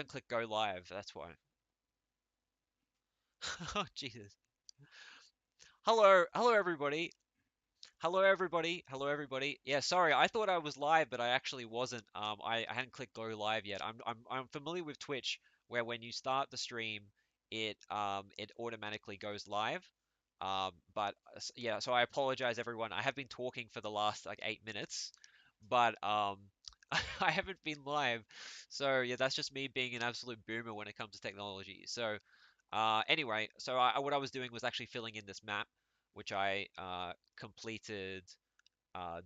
haven't clicked go live. That's why. Oh Jesus. Hello everybody. Hello everybody. Hello everybody. Yeah, sorry. I thought I was live, but I actually wasn't. I hadn't clicked go live yet. I'm familiar with Twitch, where when you start the stream, it automatically goes live. Yeah, so I apologize everyone. I have been talking for the last like 8 minutes, but I haven't been live. So yeah, that's just me being an absolute boomer when it comes to technology. So anyway, so what I was doing was actually filling in this map, which I completed uh,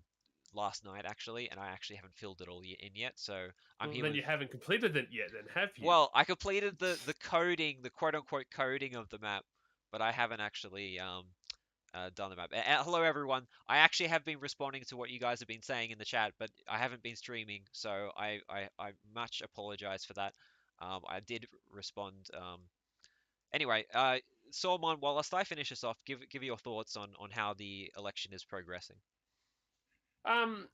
last night actually, and I actually haven't filled it all in yet. So I'm Well, here then with, you haven't completed it yet, then have you? well, I completed the coding, the quote unquote coding of the map, but I haven't actually done the map. Hello everyone. I actually have been responding to what you guys have been saying in the chat, but I haven't been streaming, so I much apologize for that. I did respond. Anyway, Sormon, whilst I finish this off, give your thoughts on how the election is progressing. Um,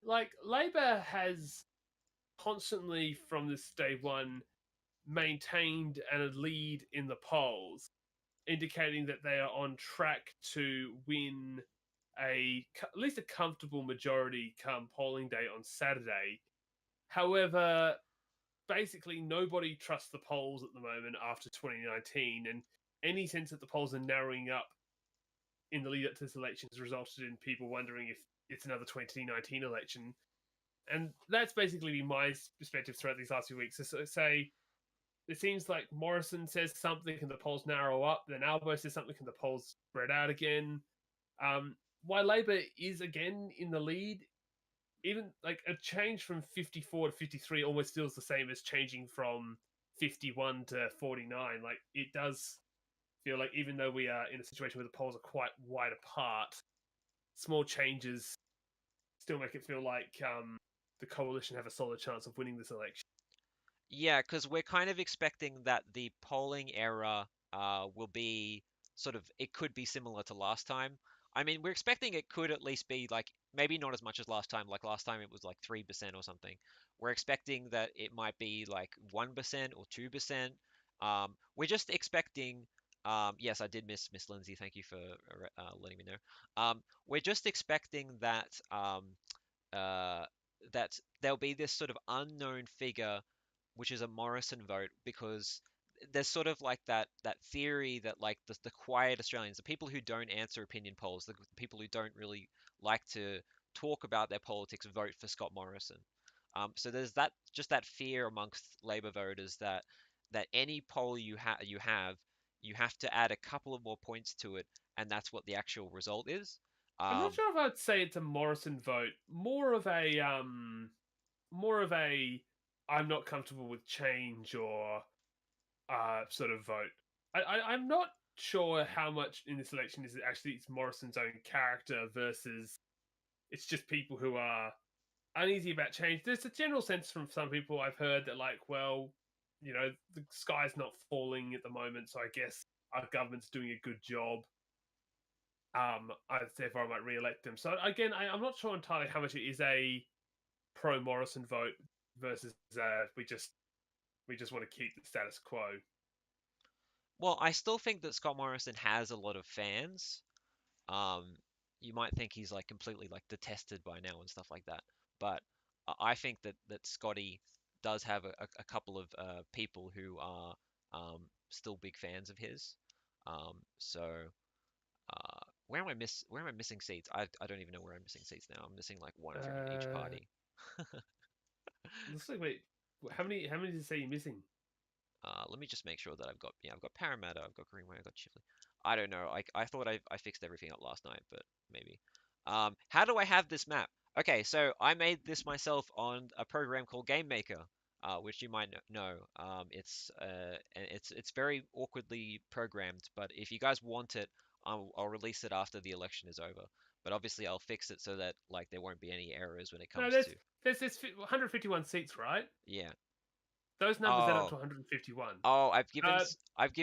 like Labor has constantly from this day one maintained a lead in the polls, indicating that they are on track to win at least a comfortable majority come polling day on Saturday. However, basically nobody trusts the polls at the moment after 2019, and any sense that the polls are narrowing up in the lead up to this election has resulted in people wondering if it's another 2019 election. And that's basically been my perspective throughout these last few weeks. So say it seems like Morrison says something and the polls narrow up, then Albo says something and the polls spread out again. While Labor is again in the lead, even like a change from 54 to 53 almost feels the same as changing from 51 to 49. Like it does feel like even though we are in a situation where the polls are quite wide apart, small changes still make it feel like the coalition have a solid chance of winning this election. Yeah, because we're kind of expecting that the polling error will be sort of, it could be similar to last time. I mean, we're expecting it could at least be like, maybe not as much as last time. Like last time it was like 3% or something. We're expecting that it might be like 1% or 2%. We're just expecting, yes, I did miss Lindsay. Thank you for letting me know. We're just expecting uh, that there'll be this sort of unknown figure, which is a Morrison vote, because there's sort of like that theory that like the quiet Australians, the people who don't answer opinion polls, the people who don't really like to talk about their politics, vote for Scott Morrison. So there's that, just that fear amongst Labor voters that any poll you have to add a couple of more points to it, and that's what the actual result is. I'm not Um, sure if I'd say it's a Morrison vote. More of a I'm not comfortable with change or sort of vote. I'm not sure how much in this election is it actually it's Morrison's own character versus it's just people who are uneasy about change. There's a general sense from some people I've heard that like, well, the sky's not falling at the moment, so I guess our government's doing a good job. Therefore I might re-elect them. So again, I'm not sure entirely how much it is a pro Morrison vote versus we just want to keep the status quo. well, I still think that Scott Morrison has a lot of fans. Um, you might think he's like completely like detested by now and stuff like that, but I think that Scotty does have a couple of people who are still big fans of his. So where am I missing seats? I don't even know where I'm missing seats now. I'm missing like one from each Uh, party. looks like wait, how many did you say you're missing? Let me just make sure that I've got Parramatta, I've got Greenway, I've got Chifley. I don't know. I thought I fixed everything up last night, but maybe. How do I have this map? Okay, so I made this myself on a program called Game Maker, which you might know. It's very awkwardly programmed, but if you guys want it, I'll release it after the election is over. But obviously, I'll fix it so that like there won't be any errors when it No, comes to, there's 151 seats, right? yeah. Those numbers add up to Oh, 151. Oh, Uh, I've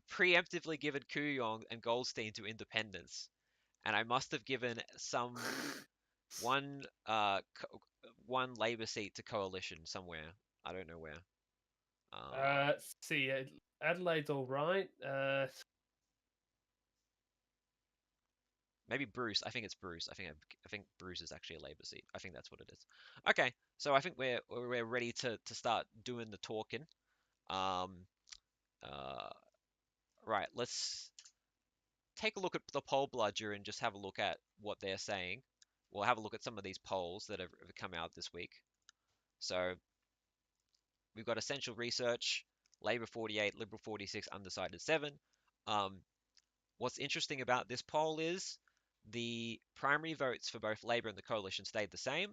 preemptively given Kooyong and Goldstein to independents, and I must have given one one Labour seat to coalition somewhere. I don't know where. Um, Let's see. Adelaide's all right. Maybe Bruce. I think it's Bruce. I think Bruce is actually a Labour seat. I think that's what it is. Okay, so I think we're ready to start doing the talking. Um, uh, right. Let's take a look at the poll bludger and just have a look at what they're saying. We'll have a look at some of these polls that have come out this week. So we've got essential research, Labor 48, Liberal 46, undecided 7. Um, what's interesting about this poll is the primary votes for both Labor and the coalition stayed the same,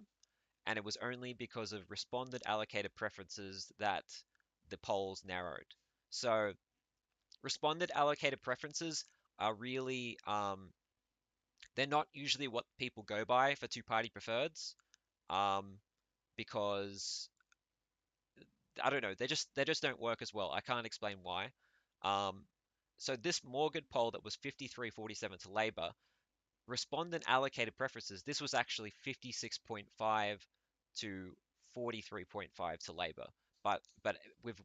and it was only because of respondent allocated preferences that the polls narrowed. So respondent allocated preferences are really they're not usually what people go by for two-party preferreds, um, because I don't know, they just don't work as well. I can't explain why. Um, so this Morgan poll that was 53-47 to Labor, respondent allocated preferences, this was actually 56.5 to 43.5 to Labor. But with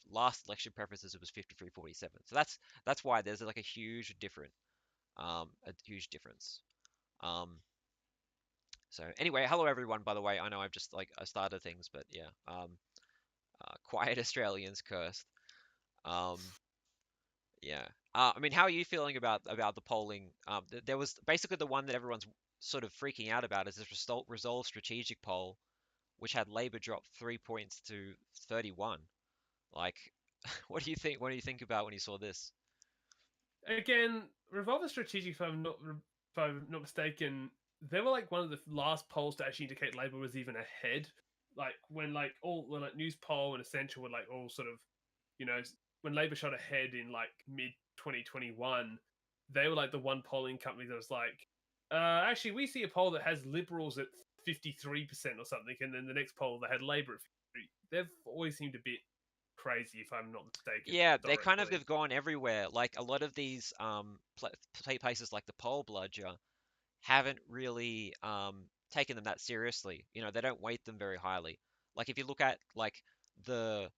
last election preferences it was 53-47. So that's why there's like a huge difference. Um, so anyway, hello everyone. By the way, I know I've just like I started things, but yeah, quiet Australians cursed. Um, yeah. I mean, how are you feeling about the polling? There was basically the one that everyone's sort of freaking out about is this Resolve strategic poll, which had Labor drop 3 points to 31. Like, what do you think? What do you think about when you saw this? Again, Revolver Strategic, if I'm not mistaken, they were like one of the last polls to actually indicate Labour was even ahead. Like when like News Poll and Essential were like all sort of, you know, when Labour shot ahead in like mid 2021, they were like the one polling company that was like, actually we see a poll that has Liberals at 53% or something, and then the next poll that had Labour at 53. They've always seemed a bit crazy, if I'm not mistaken, Yeah, they kind of historically. have gone everywhere. Like a lot of these places like the poll bludger haven't really taken them that seriously. You know, they don't weight them very highly. Like if you look at like the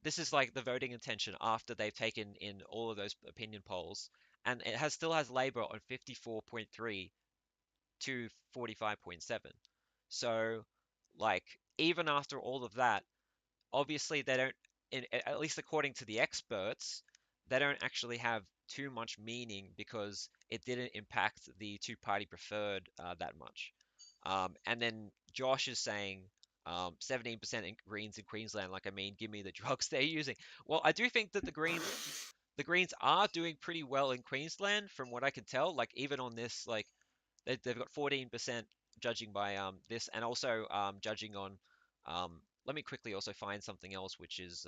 this is like the voting intention after they've taken in all of those opinion polls, and it has still has Labor on 54.3 to 45.7. So like even after all of that, obviously they don't, at least according to the experts, they don't actually have too much meaning because it didn't impact the two-party preferred that much. And then Josh is saying 17% in Greens in Queensland. Like, I mean, give me the drugs they're using. Well, I do think that the Greens are doing pretty well in Queensland, from what I can tell. Like, even on this, like they've got 14% judging by this, and also judging on. Let me quickly also find something else which is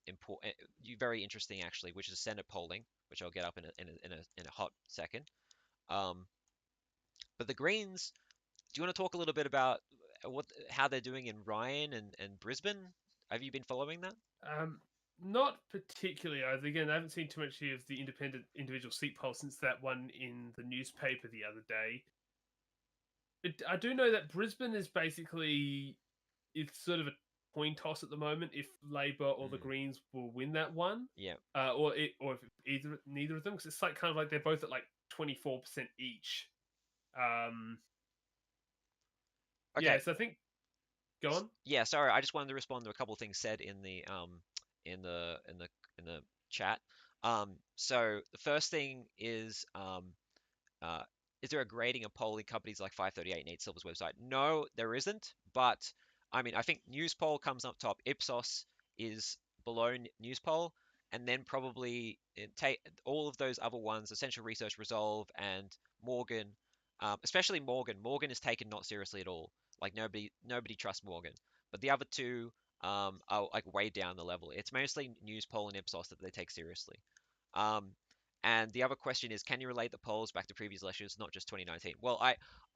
important, very interesting actually, which is Senate polling, which I'll get up in a hot second. Um, but the Greens, do you want to talk a little bit about what how they're doing in Ryan and Brisbane? Have you been following that? Um, Not particularly. Again, I haven't seen too much of the independent individual seat poll since that one in the newspaper the other day. I do know that Brisbane is basically it's sort of a coin toss at the moment if Labor or the Mm, Greens will win that one, yeah. or if neither of them, because it's like kind of like they're both at like 24% each. Um, yeah, Okay. so I think go on. Yeah, sorry, I just wanted to respond to a couple of things said in in the in the in the chat. So the first thing uh, is there a grading of polling companies like 538 and 8 Silver's website? No, there isn't. But I mean, I think Newspoll comes up top. Ipsos is below Newspoll, and then probably take all of those other ones, Essential Research, Resolve, and Morgan. Especially Morgan. Morgan is taken not seriously at all. Like nobody trusts Morgan. But the other two are like way down the level. It's mostly Newspoll and Ipsos that they take seriously. Um, and the other question is, can you relate the polls back to previous elections, not just 2019? Well,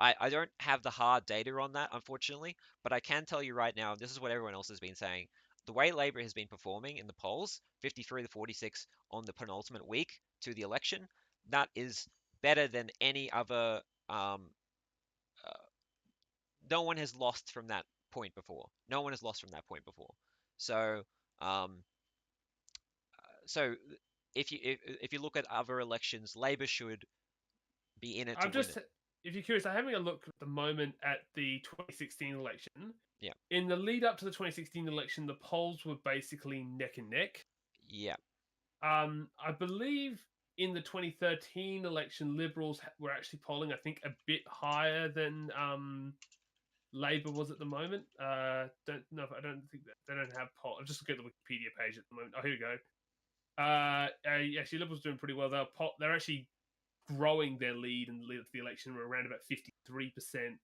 I don't have the hard data on that, unfortunately, but I can tell you right now, this is what everyone else has been saying. The way Labor has been performing in the polls, 53 to 46 on the penultimate week to the election, that is better than any other. Um, uh, no one has lost from that point before. No one has lost from that point before. So, um, so if you look at other elections, Labor should be in it to I'm win just, it. if you're curious, I'm having a look at the moment at the 2016 election. Yeah, In the lead up to the 2016 election, the polls were basically neck and neck. yeah. I believe in the 2013 election, Liberals were actually polling, I think, a bit higher than Labor was at the moment. Don't know. I don't think that they don't have poll. I'm just looking at the Wikipedia page at the moment. Oh, here we go. Actually, Liberals doing pretty well. They're actually growing their lead and lead up to the election. We're around about 53%,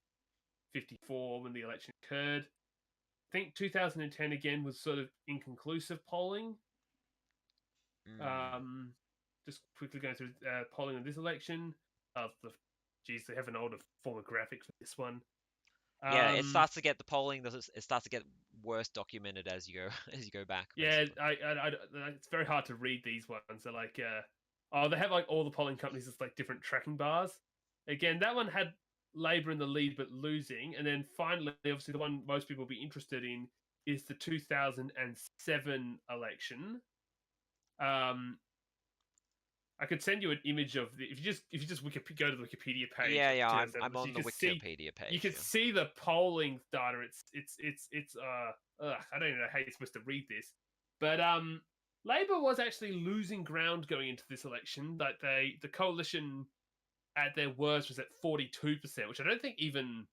54 when the election occurred. I think 2010 again was sort of inconclusive polling. Mm. Um, just quickly going through polling on this election. Geez, they have an older form of graphic for this one. Yeah, it starts to get the polling. It starts to get worse documented as you go as you go back, Yeah, basically. it's very hard to read these ones. They're like, oh, they have like all the polling companies as like different tracking bars. Again, that one had Labor in the lead but losing, and then finally, obviously, the one most people will be interested in is the 2007 election. Um, I could send you an image of the, if you just go to the Wikipedia page Yeah, of yeah. I'm 2007, so on the Wikipedia you page. can Yeah. see the polling data. It's I don't even know how you're supposed to read this, but Labor was actually losing ground going into this election. Like the coalition at their worst was at 42%, which I don't think even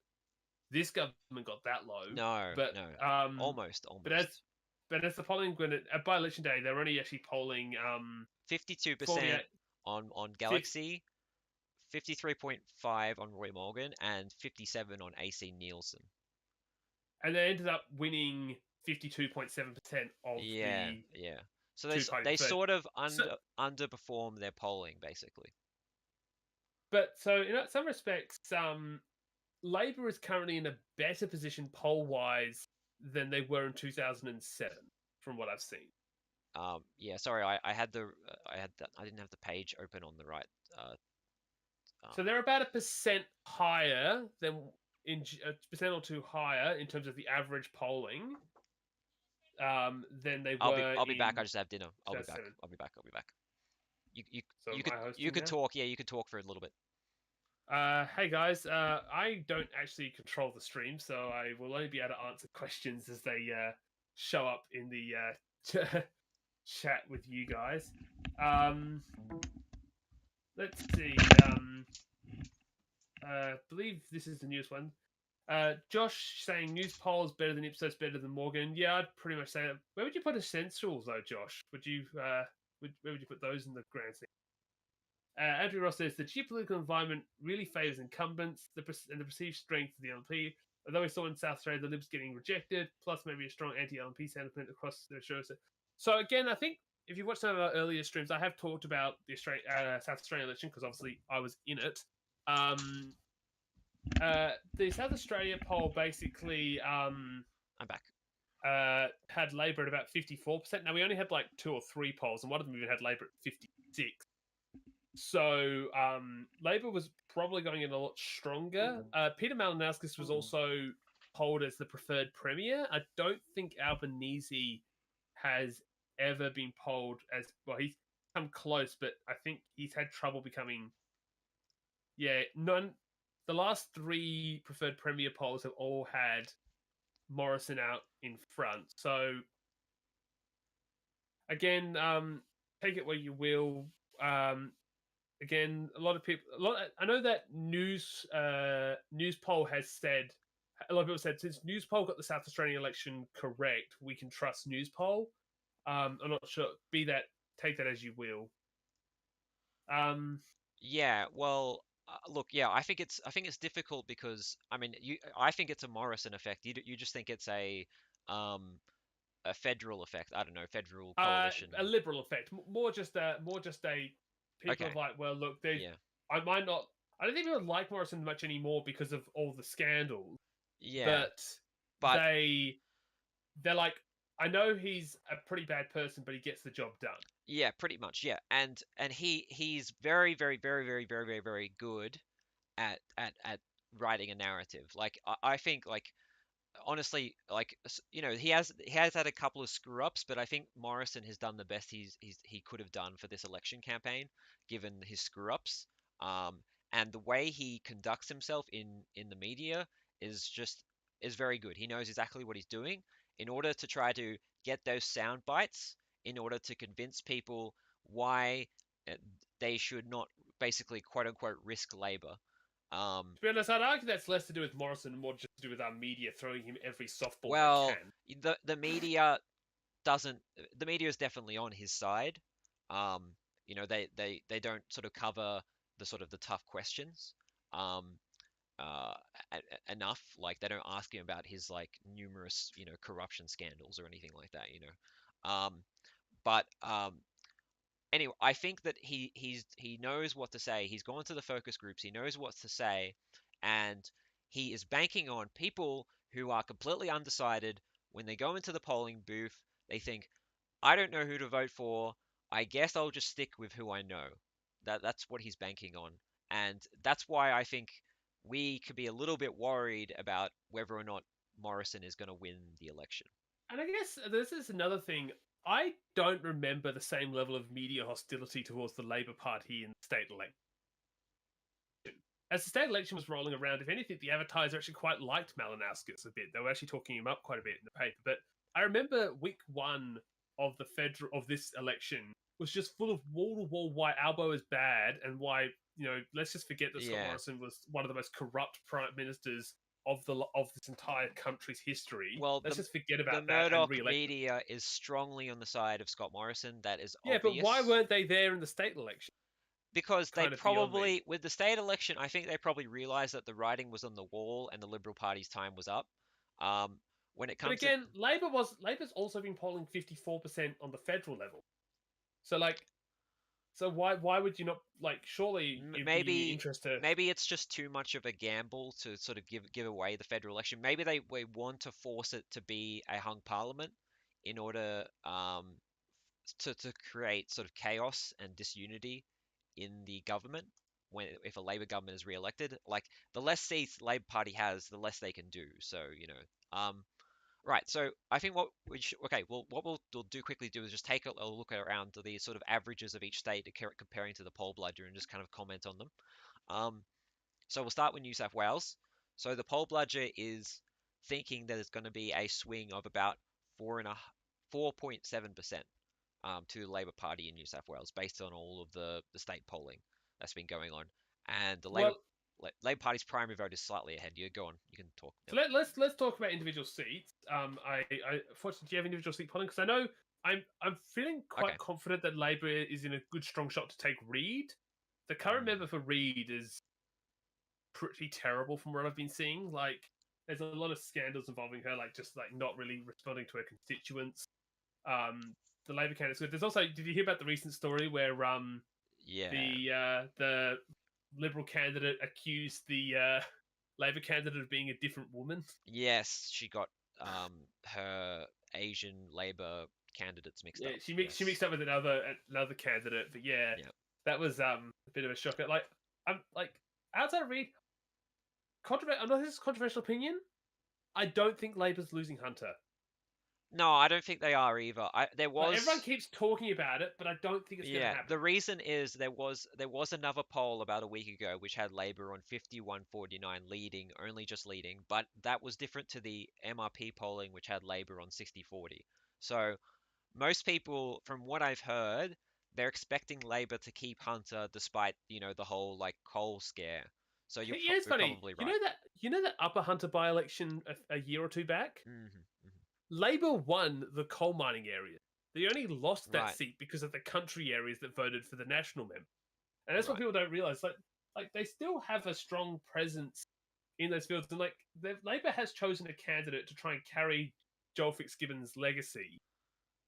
this government got that low. No, But no. um, Almost, but as almost. but as the polling went at by election day, they're only actually polling 48 52% on Galaxy, 53.5 on Roy Morgan, and 57 on AC Nielsen. and they ended up winning 52.7% of Yeah, the yeah. So two party they preferred. sort of So, underperform their polling, basically. but so in some respects, Labour is currently in a better position poll wise than they were in 2007, from what I've seen. Yeah. Sorry, I didn't have the page open on the right. Uh, um, So they're about a percent higher than a percent or two higher in terms of the average polling than they were I'll be back. I in just have dinner. I'll be back. 2007. I'll be back. I'll be back. So am I You hosting could now? talk. Yeah, you could talk for a little bit. Hey guys, I don't actually control the stream, so I will only be able to answer questions as they show up in the chat with you guys. Um, let's see. Believe this is the newest one. Josh saying news polls better than Ipsos, better than Morgan. Yeah, I'd pretty much say that. Where would you put essentials though, Josh? Would you where would you put those in the grand scheme? Andrew Ross says the geopolitical environment really favours incumbents and the perceived strength of the LNP. Although we saw in South Australia the Libs getting rejected, plus maybe a strong anti-LNP sentiment across the show. So again, I think if you've watched some of our earlier streams, I have talked about the South Australian election because obviously I was in it. Um, the South Australia poll basically I'm back. had Labor at about 54%. Now we only had like 2 or 3 polls, and one of them even had Labor at 56. So Labor was probably going in a lot stronger. Peter Malinauskas was also polled as the preferred premier. I don't think Albanese has ever been polled as well. He's come close, but I think he's had trouble becoming. Yeah, none. The last 3 preferred premier polls have all had Morrison out in front. So again, take it where you will. Again, a lot of people. I know that news poll has said. A lot of people said since news poll got the South Australian election correct, we can trust news poll. I'm not sure. Be that take that as you will. Yeah. Well, look. Yeah, I think it's difficult because I think it's a Morrison effect. You just think it's um a federal effect. I don't know, federal coalition. A liberal effect, more just a people Okay. of like, well, look, they, Yeah. I might not, I don't think people like Morrison much anymore because of all the scandals, Yeah. but But they, they're like, I know he's a pretty bad person, but he gets the job done. yeah, pretty much. Yeah. And he's very very very very very very very good at writing a narrative. Like I think like honestly, like he has had a couple of screw ups, but I think Morrison has done the best he could have done for this election campaign, given his screw ups. Um, and the way he conducts himself in the media is just is very good. He knows exactly what he's doing in order to try to get those sound bites, in order to convince people why uh, they should not basically quote unquote risk Labor. Um, To be honest, I'd argue that's less to do with Morrison and more just to do with our media throwing him every softball they well, can. the media doesn't the media is definitely on his side. Um, they don't sort of cover the sort of the tough questions um, uh, enough. Like they don't ask him about his like numerous corruption scandals or anything like that. But anyway, I think that he knows what to say. He's gone to the focus groups. He knows what to say, and he is banking on people who are completely undecided when they go into the polling booth. They think, I don't know who to vote for. I guess I'll just stick with who I know. That's what he's banking on, and that's why I think we could be a little bit worried about whether or not Morrison is going to win the election. And I guess this is another thing. I don't remember the same level of media hostility towards the Labour Party in the state election. As the state election was rolling around, if anything, the advertiser actually quite liked Malinauskas a bit. They were actually talking him up quite a bit in the paper. But I remember week one of the federal of this election was just full of wall to wall why Albo is bad and why let's just forget that Scott Yeah. Morrison was one of the most corrupt prime ministers of this entire country's history. Well, Let's the just forget the about that and Murdoch re-elect. media is strongly on the side of Scott Morrison. That is Yeah, but why obvious weren't they there in the state election? because they Kind of beyond me. probably, with the state election, I think they probably realized that the writing was on the wall and the Liberal Party's time was up. Um, when it But comes to again, Labor's also been polling 54% on the federal level. So why would you not like? Surely it'd be in your maybe interest to. maybe it's just too much of a gamble to sort of give away the federal election. Maybe they want to force it to be a hung parliament in order to create sort of chaos and disunity in the government when if a Labor government is re-elected. Like the less seats the Labor Party has, the less they can do. So right. So I think okay, well, what we'll do quickly do is just take a look around the sort of averages of each state comparing to the poll bludger and just kind of comment on them. Um, so we'll start with New South Wales. So the poll bludger is thinking that there's going to be a swing of about 4.7% to the Labor Party in New South Wales, based on all of the state polling that's been going on. And the Labor Well, Labor Party's primary vote is slightly ahead. You go on. You can talk now. so let's talk about individual seats. I fortunately, do you have individual seat polling? Because I know I'm feeling quite Okay. confident that Labor is in a good strong shot to take Reid. The current Mm, member for Reid is pretty terrible from what I've been seeing. Like, there's a lot of scandals involving her, like just like not really responding to her constituents. Um, the Labour candidates. There's also, did you hear about the recent story where yeah. the Liberal candidate accused the Labour candidate of being a different woman? Yes, she got her Asian Labor candidates mixed Yeah, up. she Yes. mixed up with another candidate, but yeah, Yeah. that was a bit of a shocker. Like, I'm like outside of Reid, I'm not this controversial opinion. I don't think Labour's losing Hunter. No, I don't think they are either. There Like, everyone was keeps talking about it, but I don't think it's going to Yeah, happen. the reason is there was another poll about a week ago which had Labor on 51-49 leading, only just leading, but that was different to the MRP polling which had Labor on 60-40. So most people, from what I've heard, they're expecting Labor to keep Hunter despite, the whole like coal scare. So you're, Yeah, it's you're funny. probably right. You know that Upper Hunter by-election a year or two back. Hmm. Labor won the coal mining area. They only lost that Right, seat because of the country areas that voted for the national member. And that's what right. people don't realize. Like they still have a strong presence in those fields, and like Labor has chosen a candidate to try and carry Joel Fitzgibbon's legacy.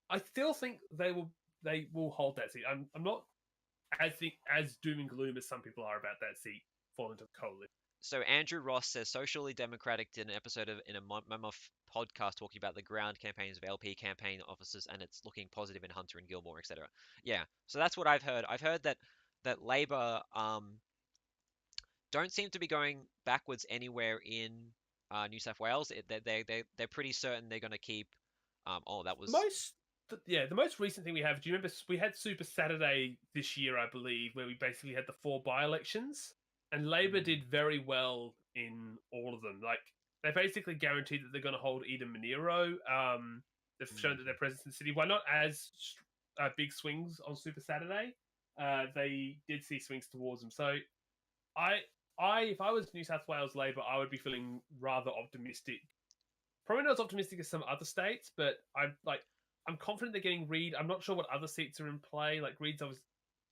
I still think they will hold that seat. I'm not as doom and gloom as some people are about that seat falling to the coalition. So Andrew Ross says Socially Democratic did an episode of in a Mammoth podcast talking about the ground campaigns of LP campaign officers, and it's looking positive in Hunter and Gilmore, etc. Yeah, so that's what I've heard. I've heard that Labor don't seem to be going backwards anywhere in New South Wales. They're pretty certain they're going to keep. Oh, that was Most the most recent thing we have. Do you remember we had Super Saturday this year, I believe, where we basically had the 4 by-elections, and Labor mm, did very well in all of them. Like they basically guaranteed that they're going to hold Eden Monero. They've shown that mhm. their presence in the city, while not as big swings on Super Saturday, they did see swings towards them. So I, if I was New South Wales Labor, I would be feeling rather optimistic. Probably not as optimistic as some other states, but I'm confident they're getting Reed. I'm not sure what other seats are in play. Like Reed's obviously,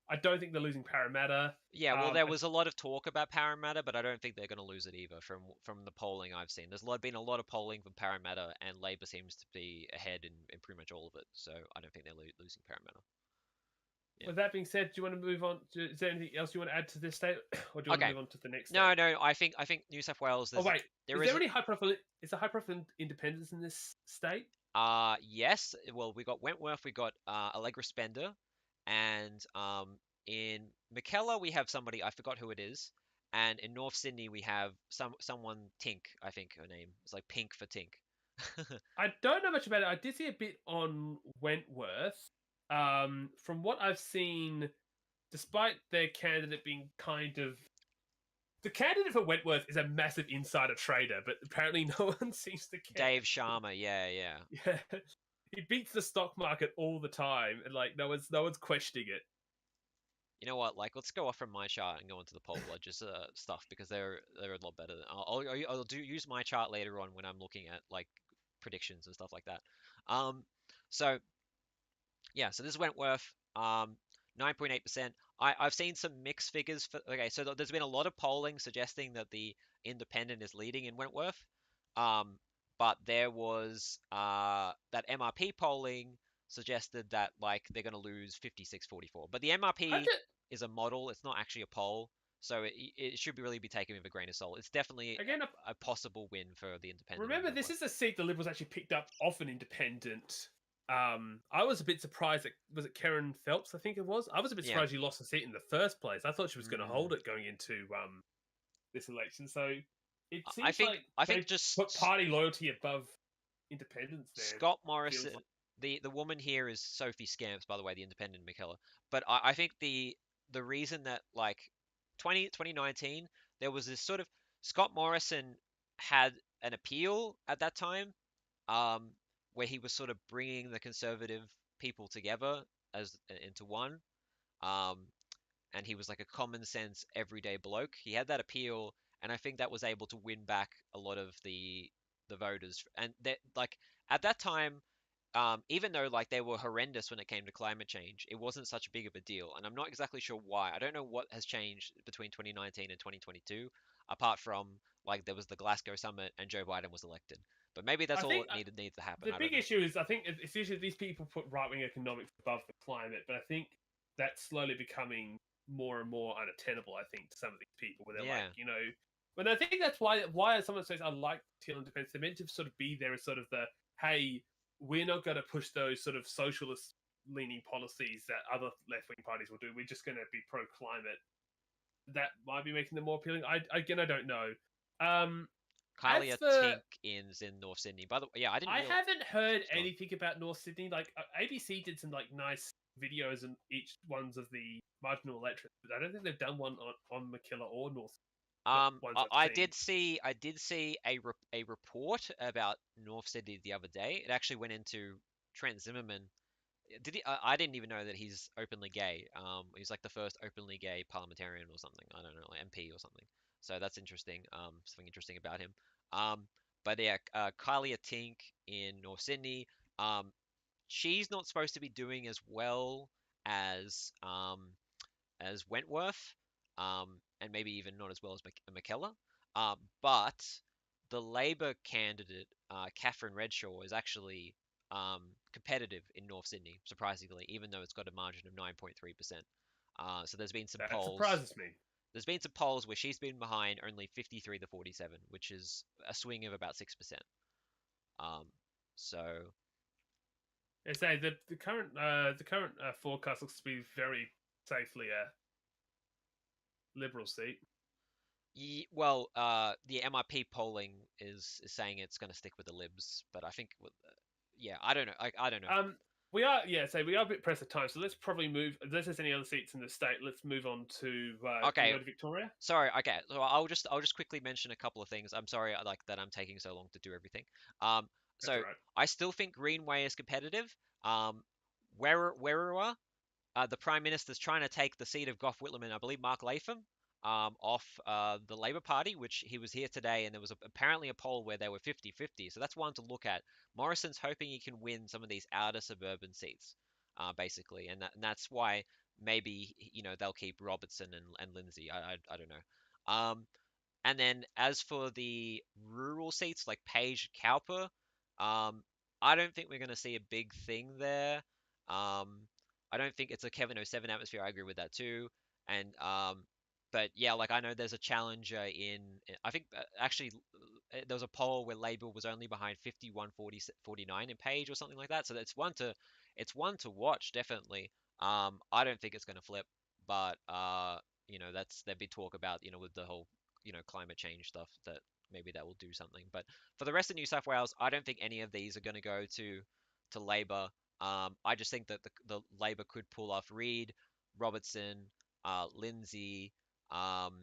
I don't think they're losing Parramatta. Yeah, well, there was a lot of talk about Parramatta, but I don't think they're going to lose it either from the polling I've seen. Been a lot of polling from Parramatta, and Labor seems to be ahead in pretty much all of it. So I don't think they're losing Parramatta. Yeah. With that being said, do you want to move on? Is there anything else you want to add to this state, or do you want to Okay. move on to the next state? No, no. I think New South Wales. Oh wait, There is there isn't. any high profile? Is there high profile independence in this state? Yes. Well, we got Wentworth. We got Allegra Spender, and in Mackellar we have somebody I forgot who it is, and in North Sydney we have someone Tink. I think her name is like Pink for Tink. I don't know much about it. I did see a bit on Wentworth. From what I've seen, despite their candidate being kind of the candidate for Wentworth is a massive insider trader, but apparently no one seems to care. Dave Sharma, yeah, yeah. Yeah, he beats the stock market all the time, and like no one's questioning it. You know what? Like, let's go off from my chart and go into the poll lodges stuff because they're a lot better. I'll do use my chart later on when I'm looking at like predictions and stuff like that. Um, so yeah, so this is Wentworth, 9.8%. I've seen some mixed figures for. Okay, so there's been a lot of polling suggesting that the independent is leading in Wentworth. Um, but there was that MRP polling suggested that like they're going to lose 56-44. But the I MRP just, is a model; it's not actually a poll, so it should really be taken with a grain of salt. It's definitely again, a possible win for the independent in remember this Wentworth. is a seat the Liberals actually picked up off an independent. I was a bit surprised that was it Karen Phelps, I think it was. I was a bit Yeah. surprised she lost the seat in the first place. I thought she was going to Mm. hold it going into this election. So it I seems think like I they think just put party loyalty above independence there. Scott Feels Morrison, like the woman here is Sophie Scamps, by the way, the independent McKellar. But I think the reason that like 2019 there was this sort of Scott Morrison had an appeal at that time, um, where he was sort of bringing the conservative people together as into one. Um, and he was like a common sense everyday bloke. He had that appeal, and I think that was able to win back a lot of the voters. And that like at that time, even though like they were horrendous when it came to climate change, it wasn't such a big of a deal. And I'm not exactly sure why. I don't know what has changed between 2019 and 2022, apart from like there was the Glasgow summit and Joe Biden was elected. But maybe I that's all think it needed to happen. the I don't big know. issue is I think it's usually these people put right wing economics above the climate, but I think that's slowly becoming more and more unattainable. I think to some of these people, where they're like, Yeah. when I think that's why someone says I like Teal and Defence, they're meant to sort of be there as sort of the hey, we're not going to push those sort of socialist leaning policies that other left wing parties will do. We're just going to be pro climate. That might be making them more appealing. I don't know. Um, as Kylie for Tink in North Sydney. By the way, yeah, I didn't I realize. haven't heard Go on. anything about North Sydney. Like ABC did some like nice videos in each ones of the marginal electorates, but I don't think they've done one on Makilla or North. Not ones I've seen. I did see a report about North Sydney the other day. It actually went into Trent Zimmerman. Did he? I didn't even know that he's openly gay. He's like the first openly gay parliamentarian or something. I don't know, like MP or something. So that's interesting. Something interesting about him. Um, but yeah, Kylie Tink in North Sydney. She's not supposed to be doing as well as Wentworth, and maybe even not as well as McKellar. But the Labor candidate, Catherine Redshaw, is actually competitive in North Sydney, surprisingly, even though it's got a margin of 9.3%. So there's been some That polls. surprises me. There's been some polls where she's been behind only 53 to 47, which is a swing of about 6%. Um, so They say the current forecast looks to be very safely a Liberal seat. Well, the MRP polling is saying it's going to stick with the Libs, but I think yeah, I don't know. I don't know. Um, we are, yeah, so we are a bit pressed for time, so let's probably move. Unless there's any other seats in the state, let's move on to. Can we Okay, go to Victoria? sorry. Okay, so I'll just quickly mention a couple of things. I'm sorry, like that I'm taking so long to do everything. Um, That's so all right. I still think Greenway is competitive. Werriwa, the Prime Minister's trying to take the seat of Gough Whitlam and I believe Mark Latham off the Labor Party, which he was here today, and there was apparently a poll where they were 50-50. So that's one to look at. Morrison's hoping he can win some of these outer suburban seats, basically, and that's why maybe they'll keep Robertson and Lindsay. I don't know. And then as for the rural seats like Page, Cowper, um, I don't think we're going to see a big thing there. Um, I don't think it's a Kevin '07 atmosphere. I agree with that too. And but yeah, like I know there's a challenger I think actually there was a poll where Labour was only behind 51 40 49 in Page or something like that. So it's one to watch definitely. I don't think it's going to flip, but that's there'd be talk about with the whole climate change stuff that maybe that will do something. But for the rest of New South Wales, I don't think any of these are going to go to Labor. I just think that the Labor could pull off Reid, Robertson, Lindsay, um,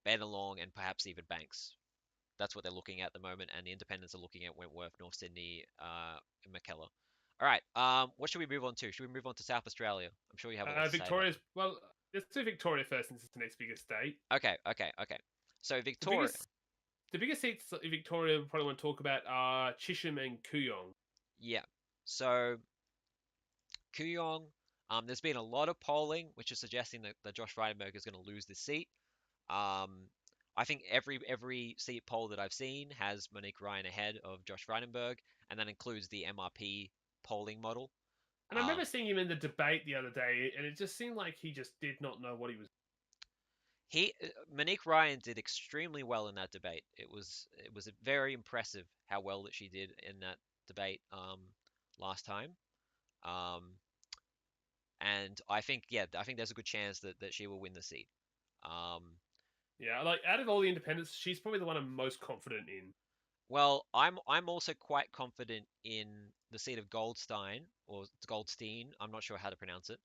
Bennelong, and perhaps even Banks. That's what they're looking at the moment, and the Independents are looking at Wentworth, North Sydney, and Mackellar. All right. What should we move on to? Should we move on to South Australia? I'm sure you have a lot to say about Victoria's, them. well, let's do Victoria first since it's the next biggest state. Okay, okay, okay. So The Victoria, biggest, the biggest seats in Victoria we probably want to talk about are Chisholm and Kooyong. yeah. So Kooyong, there's been a lot of polling which is suggesting that Josh Frydenberg is going to lose this seat. Um, I think every seat poll that I've seen has Monique Ryan ahead of Josh Frydenberg, and that includes the MRP polling model. And I Um, remember seeing him in the debate the other day, and it just seemed like he just did not know what he was. Monique Ryan did extremely well in that debate. It was very impressive how well that she did in that debate last time. Um, and I think there's a good chance that she will win the seat. Um, Yeah, like out of all the independents, she's probably the one I'm most confident in. well, I'm also quite confident in the seat of Goldstein or Goldstein. I'm not sure how to pronounce it.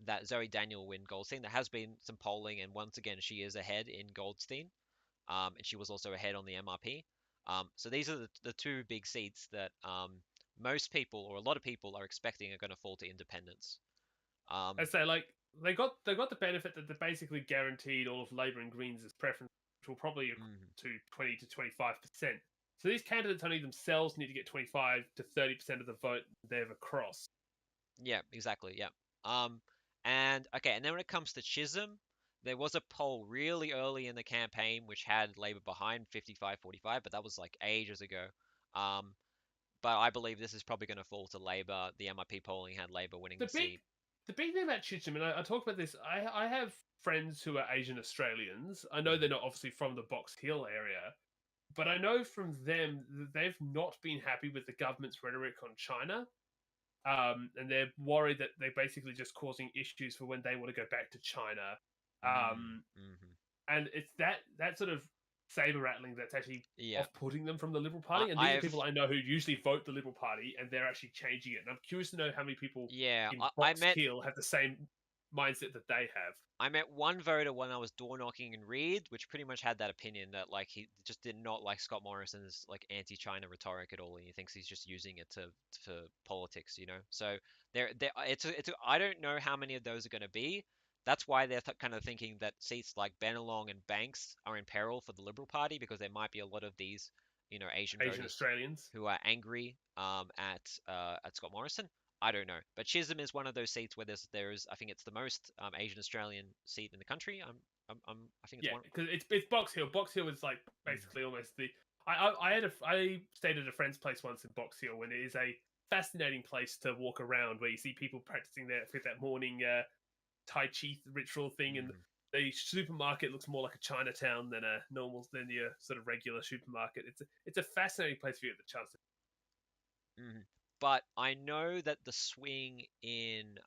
That Zoe Daniel win Goldstein. There has been some polling, and once again, she is ahead in Goldstein. And she was also ahead on the MRP. So these are the two big seats that most people or a lot of people are expecting are going to fall to independents. I Um, say like they got the benefit that they're basically guaranteed all of Labor and Greens' preference, which will probably mhm. to 20 to 25%. So these candidates only themselves need to get 25 to 30% of the vote they've across. Yeah, exactly. Yeah. Um, and okay, and then when it comes to Chisholm, there was a poll really early in the campaign which had Labor behind 55-45, but that was like ages ago. Um, but I believe this is probably going to fall to Labor. The MIP polling had Labor winning The the big seat. the big thing about Chisholm, and I talk about this, I have friends who are Asian Australians. I know they're Mhm. not obviously from the Box Hill area, but I know from them that they've not been happy with the government's rhetoric on China. And they're worried that they're basically just causing issues for when they want to go back to China. Mm, Um, mhm. and it's that sort of saber rattling that's actually Yeah, off-putting them from the Liberal I, Party. And these are I've people I know who usually vote the Liberal Party, and they're actually changing it. And I'm curious to know how many people yeah, in I Box met Hill have the same mindset that they have. I met one voter when I was door knocking in Reed, which pretty much had that opinion that like he just did not like Scott Morrison's like anti-China rhetoric at all, and he thinks he's just using it to for politics. So I don't know how many of those are going to be. That's why they're kind of thinking that seats like Bennelong and Banks are in peril for the Liberal Party because there might be a lot of these Asian Asian voters Australians. who are angry at Scott Morrison. I don't know, but Chisholm is one of those seats where there's I think it's the most Asian Australian seat in the country. I think it's Yeah, one. because it's Box Hill. Box Hill is like Mm, basically almost the. I stayed at a friend's place once in Box Hill, and it is a fascinating place to walk around where you see people practicing that morning Tai Chi ritual thing, and mm, the supermarket looks more like a Chinatown than your sort of regular supermarket. It's a fascinating place if you get the chance. mm. But I know that the swing in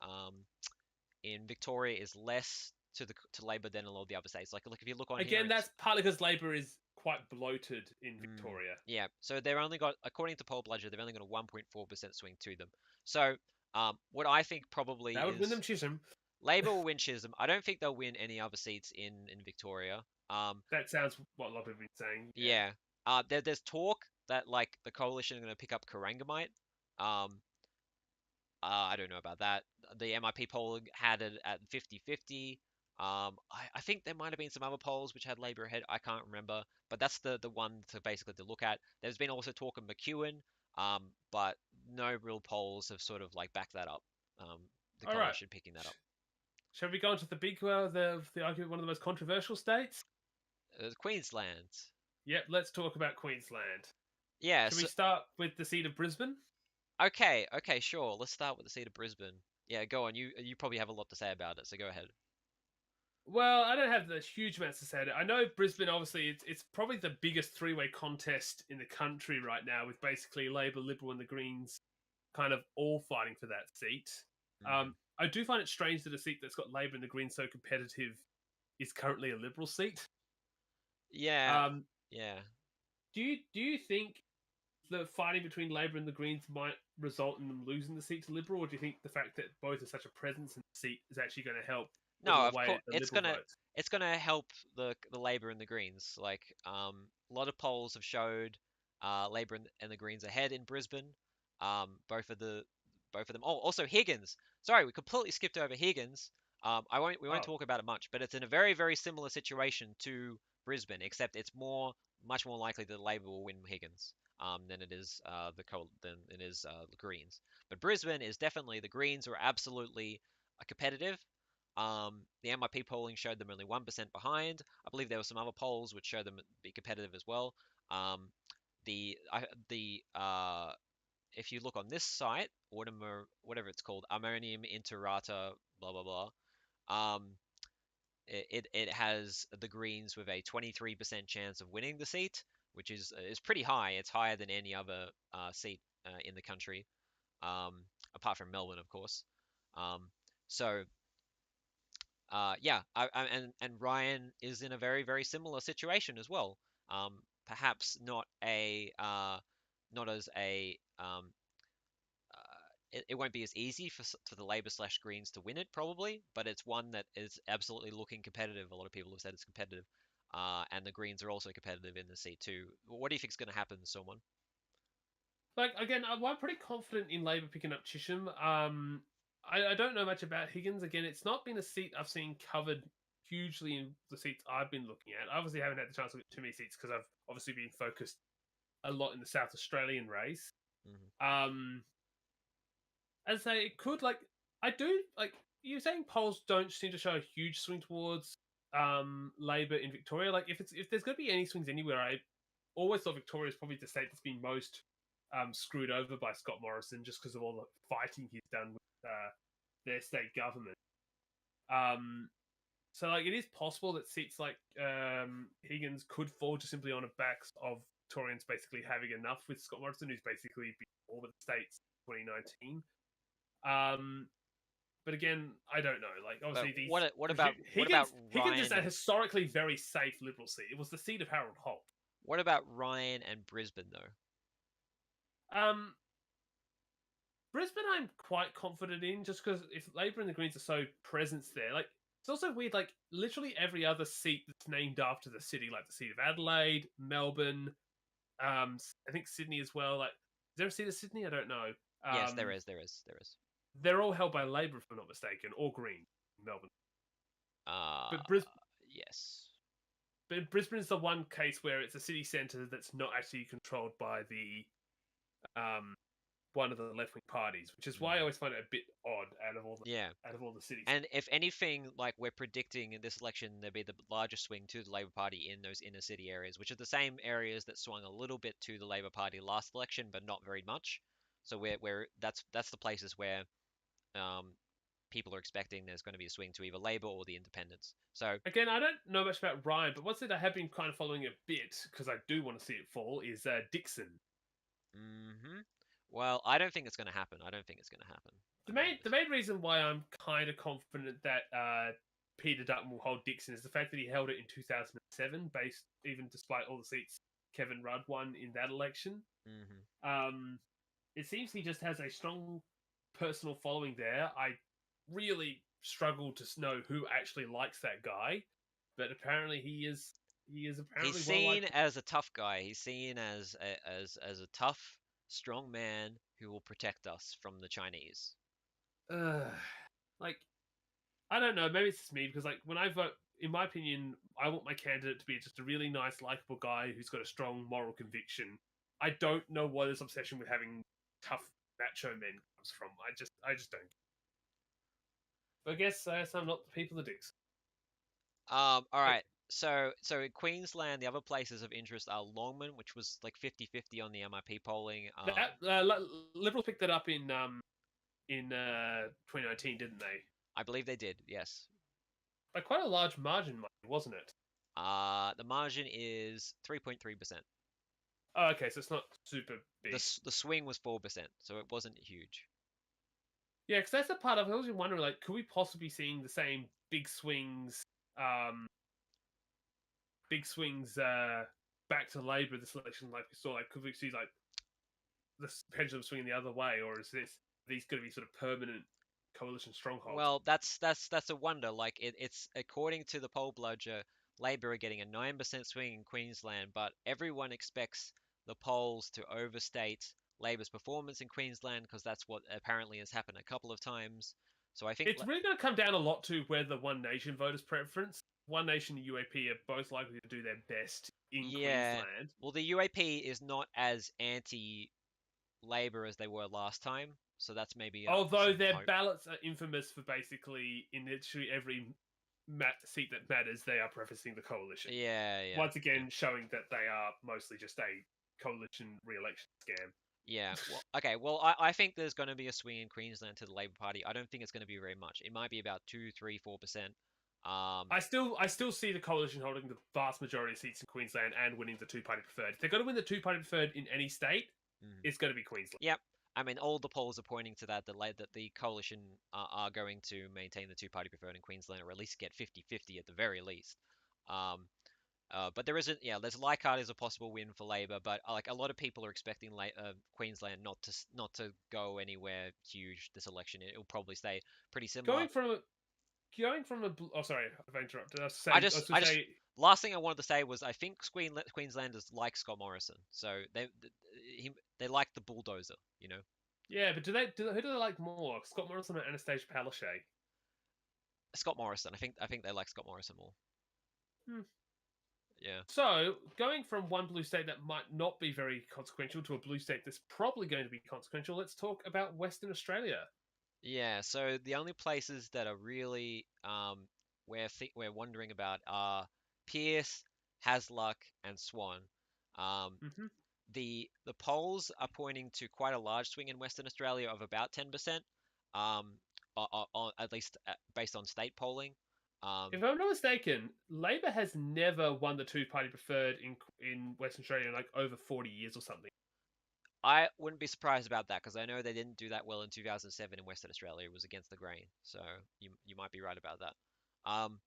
Victoria is less. to Labor than a lot of the other states. Like if you look on here, Again, it's that's partly because Labor is quite bloated in Victoria. yeah. So they've only got, according to Poll Bludger, they've only got a 1.4% swing to them. So what I think probably That would win is them Chisholm. Labor will win Chisholm. I don't think they'll win any other seats in Victoria. That sounds what a lot of people have been saying. Yeah. Yeah. There's talk that like the coalition are going to pick up Corangamite. Um, I don't know about that. The MIP poll had it at 50-50. I think there might have been some other polls which had Labor ahead. I can't remember, but that's the one to basically to look at. There's been also talk of McEwen, but no real polls have sort of like backed that up. Um, the All right. coalition picking that up. Shall we go on to the big, the argument, one of the most controversial states? Queensland. Yep. Let's talk about Queensland. Yeah. Should we So, start with the seat of Brisbane? okay, sure. Let's start with the seat of Brisbane. Yeah, go on. You probably have a lot to say about it, so go ahead. Well, I don't have the huge amounts to say. I know Brisbane, obviously, it's probably the biggest three-way contest in the country right now, with basically Labor, Liberal, and the Greens kind of all fighting for that seat. Mm. I do find it strange that a seat that's got Labor and the Greens so competitive is currently a Liberal seat. Yeah, Um, yeah. do you think the fighting between Labor and the Greens might result in them losing the seat to Liberal, or do you think the fact that both are such a presence in the seat is actually going to help No, whittle of away course at the Liberal votes? it's gonna help the Labor and the Greens. Like a lot of polls have showed Labor and the Greens ahead in Brisbane. Both of them. Oh, also Higgins. Sorry, we completely skipped over Higgins. We won't Oh, talk about it much, but it's in a very similar situation to Brisbane, except it's much more likely that Labor will win Higgins than it is the Greens. But Brisbane is definitely the Greens are absolutely competitive. The MIP polling showed them only 1% behind. I believe there were some other polls which showed them to be competitive as well. Um, the if you look on this site, whatever it's called, Ammonium Interrata, blah blah blah. Um, it has the Greens with a 23% chance of winning the seat, which is pretty high. It's higher than any other seat in the country, um, apart from Melbourne, of course. Um, so yeah, and Ryan is in a very similar situation as well. Perhaps not as a it won't be as easy for the Labor slash Greens to win it probably, but it's one that is absolutely looking competitive. A lot of people have said it's competitive, and the Greens are also competitive in the seat too. What do you think is going to happen, someone? like again, I'm pretty confident in Labor picking up Chisholm. I don't know much about Higgins. Again, it's not been a seat I've seen covered hugely in the seats I've been looking at. I obviously haven't had the chance to look at too many seats because I've obviously been focused a lot in the South Australian race. Hmm. Um, as I say, it could like I do like you're saying polls don't seem to show a huge swing towards Labor in Victoria. Like if there's going to be any swings anywhere, I always thought Victoria is probably the state that's been most screwed over by Scott Morrison just because of all the fighting he's done with their state government. Um, so like it is possible that seats like Higgins could fall just simply on the backs of Victorians basically having enough with Scott Morrison, who's basically been all over the states in 2019. Um, but again, I don't know. Like But obviously these what about Higgins is a Ryan? historically very safe Liberal seat. It was the seat of Harold Holt. What about Ryan and Brisbane though? Um, Brisbane, I'm quite confident in just because if Labor and the Greens are so present there, like it's also weird. Like literally every other seat that's named after the city, like the seat of Adelaide, Melbourne, I think Sydney as well. Like, is there a seat of Sydney? I don't know. Yes, there Um, is, there is. they're all held by Labor, if I'm not mistaken, or Green, Melbourne. Uh, But Bris- yes. but Brisbane is the one case where it's a city centre that's not actually controlled by the um one of the left wing parties, which is why I Mm. always find it a bit odd Yeah. out of all the cities. And if anything, like we're predicting in this election, there'll be the largest swing to the Labor Party in those inner city areas, which are the same areas that swung a little bit to the Labor Party last election, but not very much. So that's the places where um, people are expecting there's going to be a swing to either Labor or the Independents. So Again, I don't know much about Ryan, but one thing I have been kind of following a bit because I do want to see it fall is Dixon. hmm well, I don't think it's going to happen. I don't think it's going to happen. The I'll be main the honest. main reason why I'm kind of confident that Peter Dutton will hold Dixon is the fact that he held it in 2007, based even despite all the seats Kevin Rudd won in that election. Hmm. Um, it seems he just has a strong personal following there. I really struggle to know who actually likes that guy, but apparently he is He's apparently well seen liked. as a tough guy. He's seen as a tough, strong man who will protect us from the Chinese. Uh, like I don't know, maybe it's just me because like when I vote, in my opinion, I want my candidate to be just a really nice, likable guy who's got a strong moral conviction. I don't know where this obsession with having tough macho men comes from. I just don't. But I guess I'm not the people that dicks. All Like right. So in Queensland, the other places of interest are Longman, which was like 50-50 on the MIP polling. that, Liberals picked that up in 2019, didn't they? I believe they did, yes. By quite a large margin, wasn't it? The margin is 3.3%. Oh, okay, so it's not super The big. the swing was 4%, so it wasn't huge. Yeah, because that's the part I've always been wondering. Like, could we possibly seeing the same um, big swings back to Labour this election, like we saw? Like, could we see like the pendulum swinging the other way, or is these going to be sort of permanent coalition strongholds? Well, that's a wonder. Like it's according to the poll bludger, Labor are getting a 9% swing in Queensland, but everyone expects the polls to overstate Labor's performance in Queensland because that's what apparently has happened a couple of times. So I think, It's really going to come down a lot to where the One Nation voters' preference. One Nation and UAP are both likely to do their best in yeah, Queensland. well, the UAP is not as anti-Labor as they were last time, so that's maybe Although some their hope. ballots are infamous for basically, in literally every seat that matters, they are prefacing the coalition. Yeah, yeah, Once yeah. again, showing that they are mostly just a coalition re-election scam. Yeah, well, okay. Well, I think there's going to be a swing in Queensland to the Labor Party. I don't think it's going to be very much. It might be about 2, 3, 4%. I still see the coalition holding the vast majority of seats in Queensland and winning the two-party preferred. If they're going to win the two-party preferred in any state, Mm. it's going to be Queensland. Yep. I mean, all the polls are pointing to that, that the coalition are going to maintain the two-party preferred in Queensland, or at least get 50-50 at the very least. Um, but there isn't, yeah, there's Leichhardt is a possible win for Labor, but like a lot of people are expecting Queensland not to go anywhere huge this election. It'll probably stay pretty similar. Going from a oh, sorry, I've interrupted. I I was just, to I just, say, last thing I wanted to say was I think Queenslanders like Scott Morrison, so they like the bulldozer, you know. yeah, but who do they like more, Scott Morrison or Anastasia Palaszczuk? Scott Morrison, I think they like Scott Morrison more. Hmm. Yeah. So, going from one blue state that might not be very consequential to a blue state that's probably going to be consequential, let's talk about Western Australia. Yeah, so the only places that are really we're wondering about are Pearce, Hasluck, and Swan. Um, Hmm. the polls are pointing to quite a large swing in Western Australia of about 10%, at least based on state polling. Um, If I'm not mistaken, Labor has never won the two-party preferred in Western Australia in like over 40 years or something. I wouldn't be surprised about that because I know they didn't do that well in 2007 in Western Australia. It was against the grain, so you might be right about that. Um,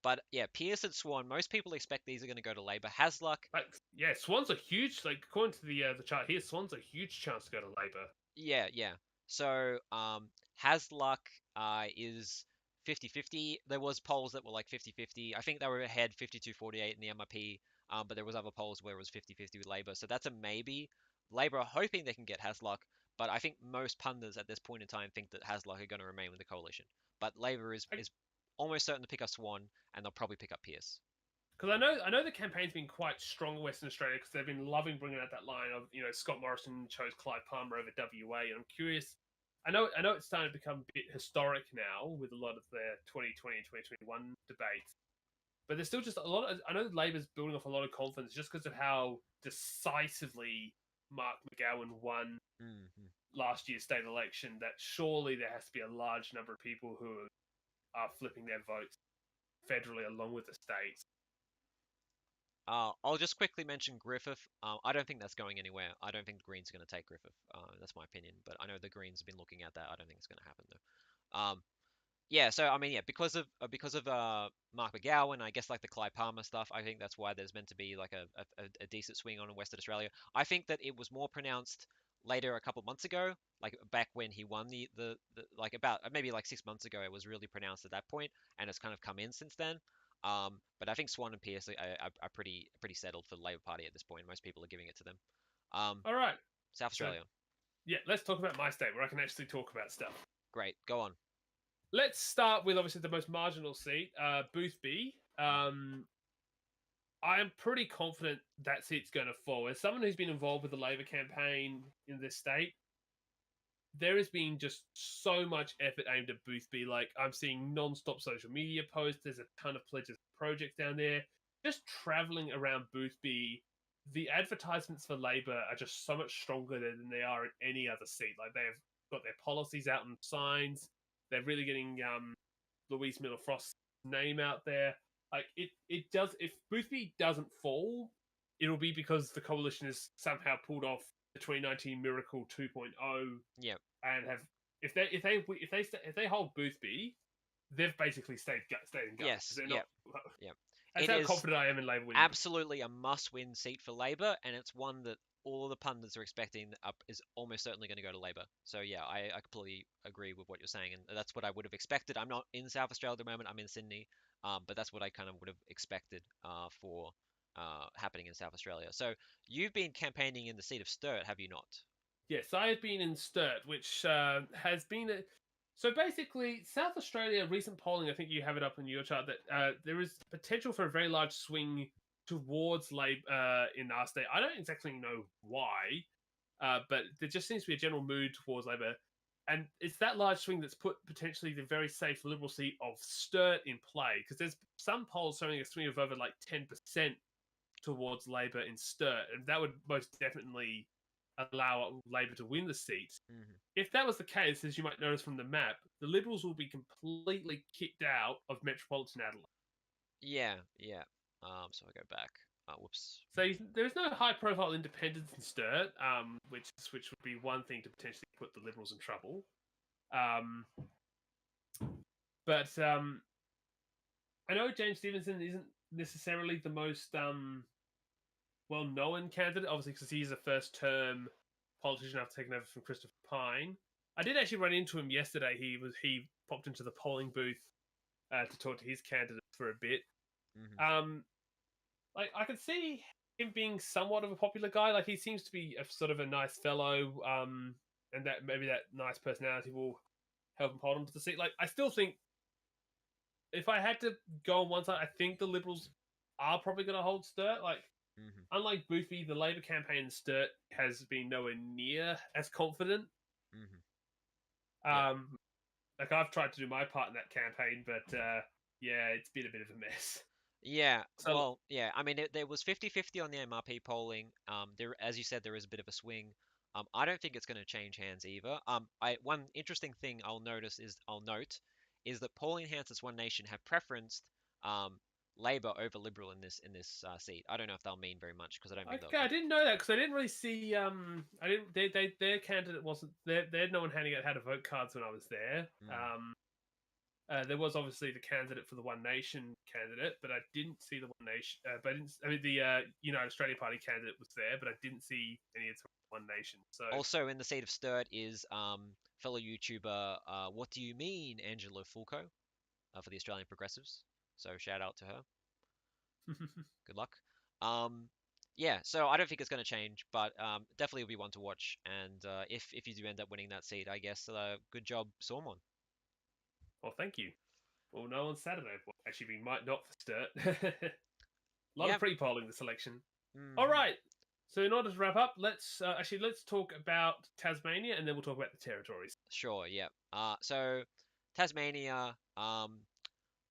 But yeah, Pearce and Swan, most people expect these are going to go to Labour. Hasluck, Like, yeah, Swan's a huge, like according to the chart here, Swan's a huge chance to go to Labor. yeah, yeah. So Hasluck is 50-50. There was polls that were like 50-50. I think they were ahead 52-48 in the MRP, but there was other polls where it was 50-50 with Labour. So that's a maybe. Labour are hoping they can get Hasluck, but I think most pundits at this point in time think that Hasluck are going to remain with the coalition. But Labour is I, is almost certain to pick up Swan, and they'll probably pick up Pearce. Because I know the campaign's been quite strong in Western Australia because they've been loving bringing out that line of Scott Morrison chose Clive Palmer over WA, and I'm curious. I know it's starting to become a bit historic now with a lot of the 2020 and 2021 debates, but there's still just a lot of. I know Labor's building off a lot of confidence just because of how decisively Mark McGowan won Mm-hmm. last year's state election. That surely there has to be a large number of people who are flipping their votes federally along with the states. I'll just quickly mention Griffith. I don't think that's going anywhere. I don't think the Greens are going to take Griffith. That's my opinion. But I know the Greens have been looking at that. I don't think it's going to happen though. Yeah, so I mean, yeah, because of Mark McGowan, I guess like the Clive Palmer stuff, I think that's why there's meant to be like a decent swing on in Western Australia. I think that it was more pronounced later a couple of months ago, like back when he won the like about maybe like 6 months ago, it was really pronounced at that point, and it's kind of come in since then. But I think Swan and Pearce are pretty settled for the Labor Party at this point. Most people are giving it to them. Um, All right. South So Australia, yeah, let's talk about my state where I can actually talk about stuff. great, go on. Let's start with obviously the most marginal seat, Boothby. Mhm. I am pretty confident that seat's going to fall. As someone who's been involved with the Labor campaign in this state, there has been just so much effort aimed at Boothby. Like I'm seeing non-stop social media posts. There's a ton of pledges projects down there. Just traveling around Boothby, the advertisements for Labor are just so much stronger than they are in any other seat. Like they've got their policies out on signs. They're really getting Louise Miller Frost's name out there. Like it does. If Boothby doesn't fall, it'll be because the coalition has somehow pulled off the 2019 Miracle 2.0 Yeah. and have if they hold Boothby, they've basically stayed in government because Yes. they're not. Yeah. Yeah. That's It how is confident I am in Labour winning. absolutely a must-win seat for Labor, and it's one that all of the pundits are expecting up is almost certainly going to go to Labor. So yeah, I completely agree with what you're saying, and that's what I would have expected. I'm not in South Australia at the moment. I'm in Sydney, but that's what I kind of would have expected for happening in South Australia. So you've been campaigning in the seat of Sturt, have you not? Yes, I have been in Sturt, which has been a. So basically, South Australia recent polling. I think you have it up in your chart that there is potential for a very large swing towards Labor in our state. I don't exactly know why, but there just seems to be a general mood towards Labor, and it's that large swing that's put potentially the very safe Liberal seat of Sturt in play because there's some polls showing a swing of over like 10% towards Labor in Sturt, and that would most definitely allow Labor to win the seat. Hmm. If that was the case, as you might notice from the map, the Liberals will be completely kicked out of metropolitan Adelaide. Yeah, yeah. So I go back. Whoops. So there's no high-profile independents in Sturt, which would be one thing to potentially put the Liberals in trouble. Um, but I know James Stevenson isn't necessarily the most well-known candidate, obviously because he's a first-term politician after taking over from Christopher Pyne. I did actually run into him yesterday. He popped into the polling booth to talk to his candidate for a bit. Hmm. Um, like I could see him being somewhat of a popular guy. Like he seems to be a sort of a nice fellow, and that maybe that nice personality will help him hold him to the seat. Like I still think if I had to go on one side, I think the Liberals are probably going to hold Sturt. Like Hmm. unlike Boothby, the Labor campaign in Sturt has been nowhere near as confident. Hmm. Yeah. Um, like I've tried to do my part in that campaign, but yeah, it's been a bit of a mess. Yeah, So well, yeah. I mean, there was 50-50 on the MRP polling. There, as you said, there is a bit of a swing. I don't think it's going to change hands either. One interesting thing I'll note is that polling hands as One Nation have preferenced um, Labor over Liberal in this seat. I don't know if they'll mean very much because I don't think they'll. okay, I didn't know that because I didn't really see. I didn't. Their candidate wasn't. They had no one handing out how to vote cards when I was there. Mm, There was obviously the candidate for the One Nation candidate, but I didn't see the One Nation. But I didn't. I mean, the United Australia Party candidate was there, but I didn't see any of the One Nation. So Also in the seat of Sturt is fellow YouTuber. What do you mean, Angela Fulco, for the Australian Progressives. So shout out to her. Good luck. Um, yeah, so I don't think it's going to change, but definitely will be one to watch. And if you do end up winning that seat, I guess good job, Sormon. well, thank you. We'll know on Saturday. Well, actually, we might not for Sturt. A lot of Yep. pre-polling this election. All Hmm. right. So in order to wrap up, let's talk about Tasmania, and then we'll talk about the territories. Sure. Yeah. So Tasmania.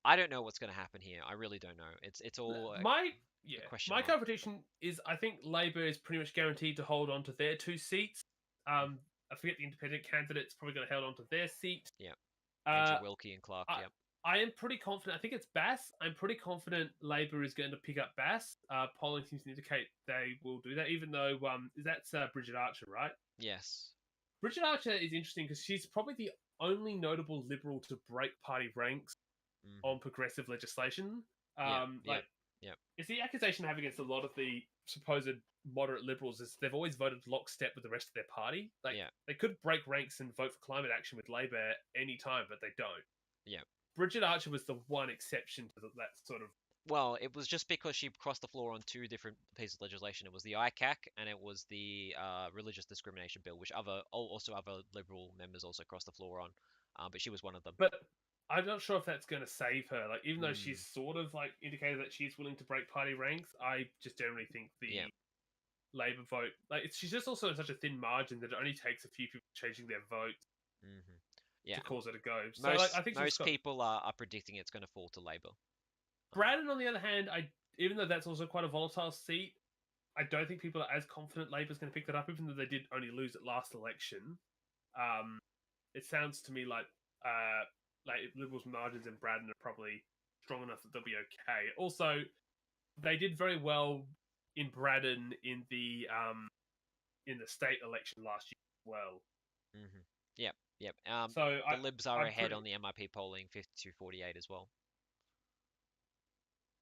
I don't know what's going to happen here. I really don't know. It's all My a yeah, question my mark. competition is I think Labor is pretty much guaranteed to hold on to their two seats. Mm, I forget the independent candidate's probably going to hold on to their seat. yeah. Andrew Uh, Wilkie and Clark. I Yeah. I am pretty confident. I think it's Bass. I'm pretty confident Labor is going to pick up Bass. Polling seems to indicate they will do that, even though that's Bridget Archer, right? Yes. Bridget Archer is interesting because she's probably the only notable Liberal to break party ranks Hmm. on progressive legislation. Yep, Like, yep, yep. it's the accusation I have against a lot of the supposed moderate Liberals is they've always voted lockstep with the rest of their party. Like, Yeah, they could break ranks and vote for climate action with Labor any time, but they don't. yeah. Bridget Archer was the one exception to that sort of. Well, it was just because she crossed the floor on two different pieces of legislation. It was the ICAC and it was the religious discrimination bill, which also other Liberal members also crossed the floor on. But she was one of them. But I'm not sure if that's going to save her. Like, even though Mm, she's sort of like indicated that she's willing to break party ranks, I just generally think yeah. the Labor vote, like, she's just also in such a thin margin that it only takes a few people changing their vote Hmm. Yeah. to cause her to go. So, like, Most I think she's most got. people are predicting it's going to fall to Labor. Um, Braddon, on the other hand, I even though that's also quite a volatile seat, I don't think people are as confident Labor's going to pick that up, even though they did only lose at last election. Um, it sounds to me like Liberals' margins in Braddon are probably strong enough that they'll be okay. Also, they did very well in Braddon in the state election last year as well. hmm. Yep, yep. So The Libs are I'm ahead pretty on the MRP polling, 52-48 as well.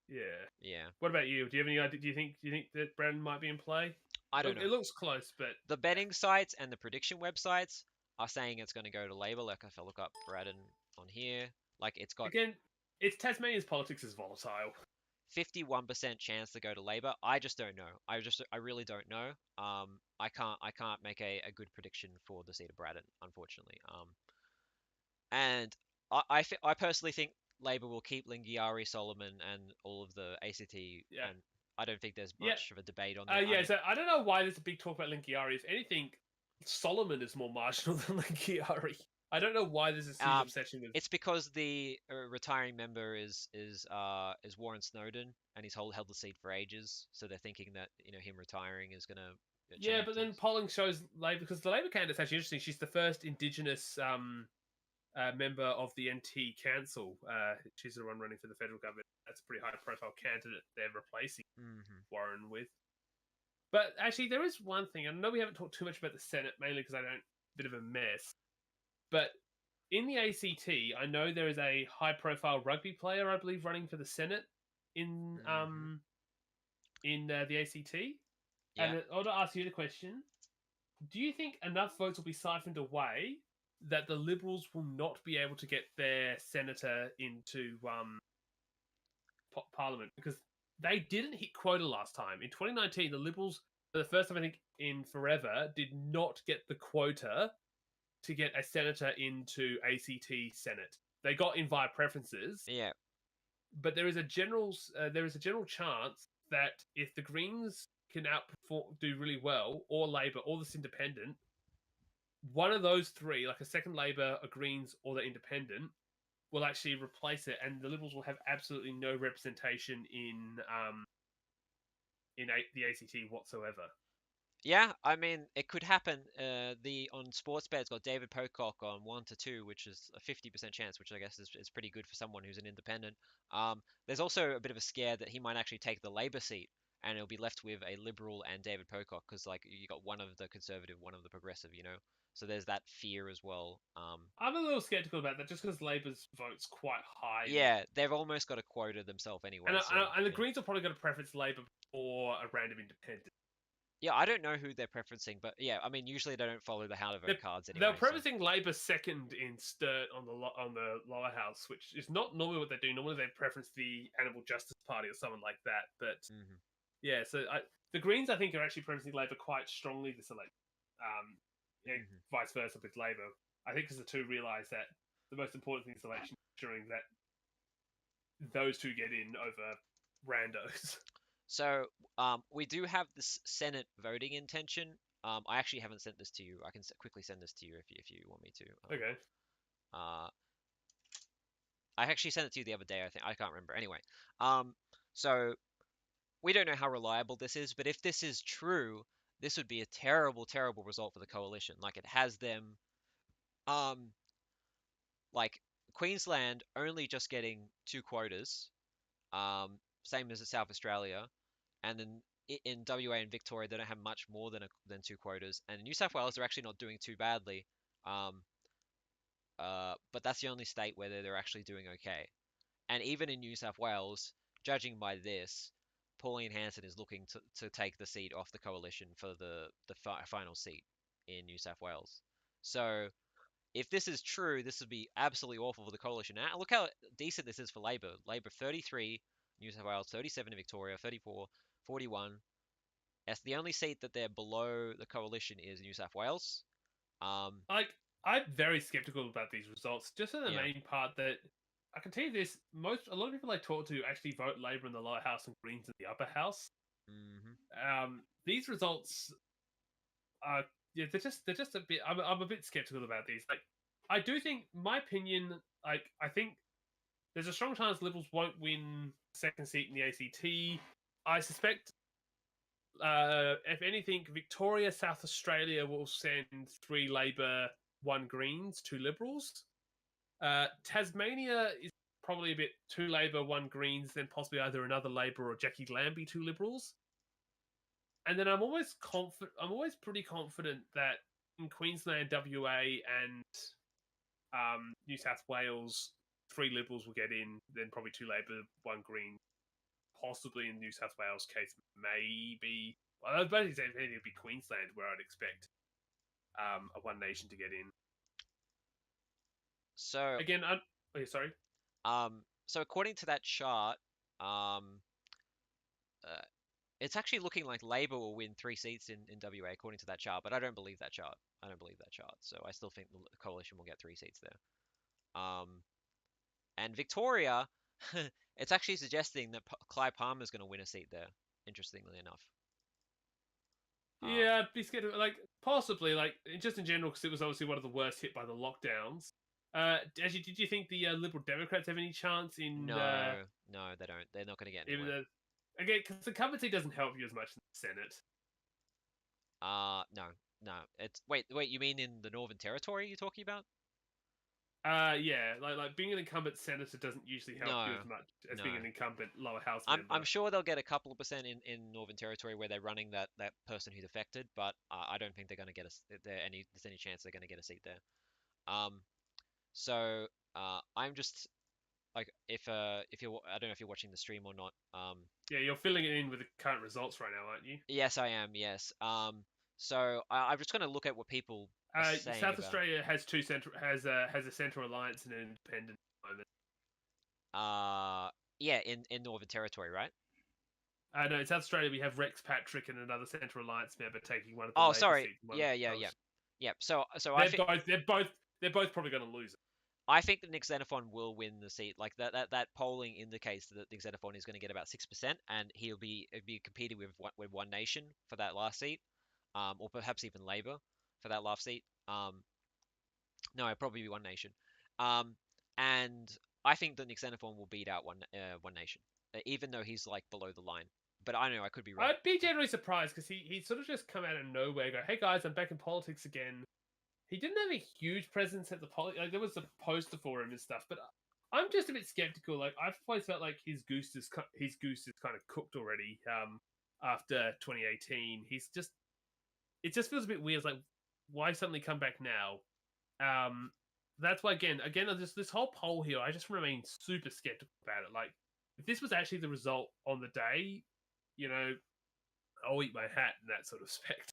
yeah. Yeah. What about you? Do you have any idea? Do you think that Braddon might be in play? I don't know. It looks close, but The betting sites and the prediction websites are saying it's going to go to Labor. Like if I look up Braddon on here, like it's got again, it's Tasmania's politics is volatile. 51% chance to go to Labor. I just don't know. I really don't know. I can't make a good prediction for the seat of Braddon, unfortunately. And I personally think Labor will keep Lingiari, Solomon, and all of the ACT, Yeah, and I don't think there's yeah, much of a debate on that. I yeah. mean, So I don't know why there's a big talk about Linkiari. If anything, Solomon is more marginal than Linkiari. I don't know why there's this huge um, obsession with. it's because the retiring member is Warren Snowden, and he's held the seat for ages. So they're thinking that him retiring is gonna Yeah, change but then things. polling shows Labor because the Labor candidate's actually interesting. She's the first Indigenous member of the NT Council. She's the one running for the federal government. That's a pretty high profile candidate they're replacing Hmm. Warren with. But actually, there is one thing. I know we haven't talked too much about the Senate, mainly because I don't bit of a mess. But in the ACT, I know there is a high profile rugby player, I believe, running for the Senate in Hmm. the ACT. Yeah. And I want to ask you the question: do you think enough votes will be siphoned away that the Liberals will not be able to get their senator into Parliament because they didn't hit quota last time in 2019? The Liberals, for the first time I think in forever, did not get the quota to get a senator into ACT Senate. They got in via preferences, Yeah. but there is a general chance that if the Greens can outperform, do really well, or Labor, or this Independent, one of those three, like a second Labor, a Greens, or the Independent, will actually replace it, and the Liberals will have absolutely no representation the ACT whatsoever. Yeah, I mean, it could happen. The on Sportsbet, it's got David Pocock on 1-2, which is a 50% chance, which I guess is pretty good for someone who's an independent. There's also a bit of a scare that he might actually take the Labor seat, and it'll be left with a Liberal and David Pocock, because like you got one of the Conservative, one of the Progressive. So there's that fear as well. I'm a little skeptical about that just because Labor's vote's quite high in Yeah, they've almost got a quota themselves anyway, so and the yeah. Greens are probably going to preference Labor or a random independent. Yeah, I don't know who they're preferencing, but yeah, I mean, usually they don't follow the how to vote cards They're anyway, so. preferencing Labor second in Sturt on the lower house, which is not normally what they do. Normally they preference the Animal Justice Party or someone like that. But Hmm. yeah, so the Greens I think are actually preferencing Labor quite strongly this election. Yeah, Hmm. vice versa with Labor. I think because the two realise that the most important thing is election ensuring that those two get in over randos. So, we do have this Senate voting intention. I actually haven't sent this to you. I can quickly send this to you if you want me to. Okay. Uh, I actually sent it to you the other day. I think I can't remember. Anyway, um, so we don't know how reliable this is, but if this is true, this would be a terrible, terrible result for the coalition. Like it has them, um, like Queensland only just getting two quotas, same as South Australia, and then in WA and Victoria, they don't have much more than two quotas, and New South Wales are actually not doing too badly. Um, but that's the only state where they're actually doing okay. And even in New South Wales, judging by this, Pauline Hanson is looking to take the seat off the coalition for the final seat in New South Wales. So if this is true, this would be absolutely awful for the coalition. Now, look how decent this is for Labor. Labor 33, New South Wales 37 in Victoria, 34, 41. That's the only seat that they're below the coalition is New South Wales. Like, I'm very skeptical about these results, just for the Yeah. main part that I can tell you this: a lot of people I talk to actually vote Labor in the lower house and Greens in the upper house. Hmm. These results are, yeah, they're just a bit. I'm a bit skeptical about these. Like, I do think, my opinion, like, I think there's a strong chance Liberals won't win second seat in the ACT. I suspect, if anything, Victoria, South Australia will send 3 Labor, 1 Greens, 2 Liberals. Tasmania is probably a bit 2 Labor, 1 Greens, then possibly either another Labor or Jackie Lambie, 2 Liberals. And then I'm always confident. I'm always pretty confident that in Queensland, WA, and New South Wales, 3 Liberals will get in, then probably 2 Labor, 1 Green. Possibly in New South Wales case, maybe. Well, I was basically saying it'd be Queensland where I'd expect a One Nation to get in. So, Again, oh, yeah, sorry. so according to that chart, um, uh, it's actually looking like Labor will win 3 seats in WA according to that chart, but I don't believe that chart. I don't believe that chart. So I still think the coalition will get 3 seats there. And Victoria, it's actually suggesting that Clive Palmer is going to win a seat there. Interestingly enough. Um, Yeah, I'd be scared of, like, possibly, like, just in general, because it was obviously one of the worst hit by the lockdowns. Actually, did you think the Liberal Democrats have any chance in no, no, they don't. They're not going to get even anywhere. the, again, because the incumbency doesn't help you as much in the Senate? No, no. It's wait. You mean in the Northern Territory you're talking about? Yeah, like being an incumbent senator doesn't usually help you No, as much as being no. an incumbent lower house I'm member. sure they'll get a couple of percent in Northern Territory where they're running that person who's affected, but I don't think they're going to get there's any chance they're going to get a seat there. Um, so I'm just like if you're I don't know if you're watching the stream or not. Yeah, you're filling it in with the current results right now, aren't you? Yes, I am. Yes. So I'm just going to look at what people are saying South about. Australia has has a centre alliance and an independent at the moment. Yeah, in Northern Territory, right? No, in South Australia we have Rex Patrick and another centre alliance member taking one of the Oh, Labor sorry. seats. One of Yeah, the yeah, yeah. coalition. Yeah. So They're both they're both probably going to lose it. I think that Nick Xenophon will win the seat. Like that polling indicates that Nick Xenophon is going to get about 6%, and he'll be competing with One Nation for that last seat, or perhaps even Labor for that last seat. No, it'll probably be One Nation. Um, and I think that Nick Xenophon will beat out One Nation, even though he's like below the line. But I don't know, I could be wrong. I'd be generally surprised because he sort of just come out of nowhere, go, "Hey guys, I'm back in politics again." He didn't have a huge presence at the like there was a poster for him and stuff, but I'm just a bit skeptical. Like, I've always felt like his goose is kind of cooked already. After 2018, it just feels a bit weird. It's like, why suddenly come back now? Um, that's why again, this whole poll here, I just remain super skeptical about it. Like, if this was actually the result on the day, you know, I'll eat my hat in that sort of respect.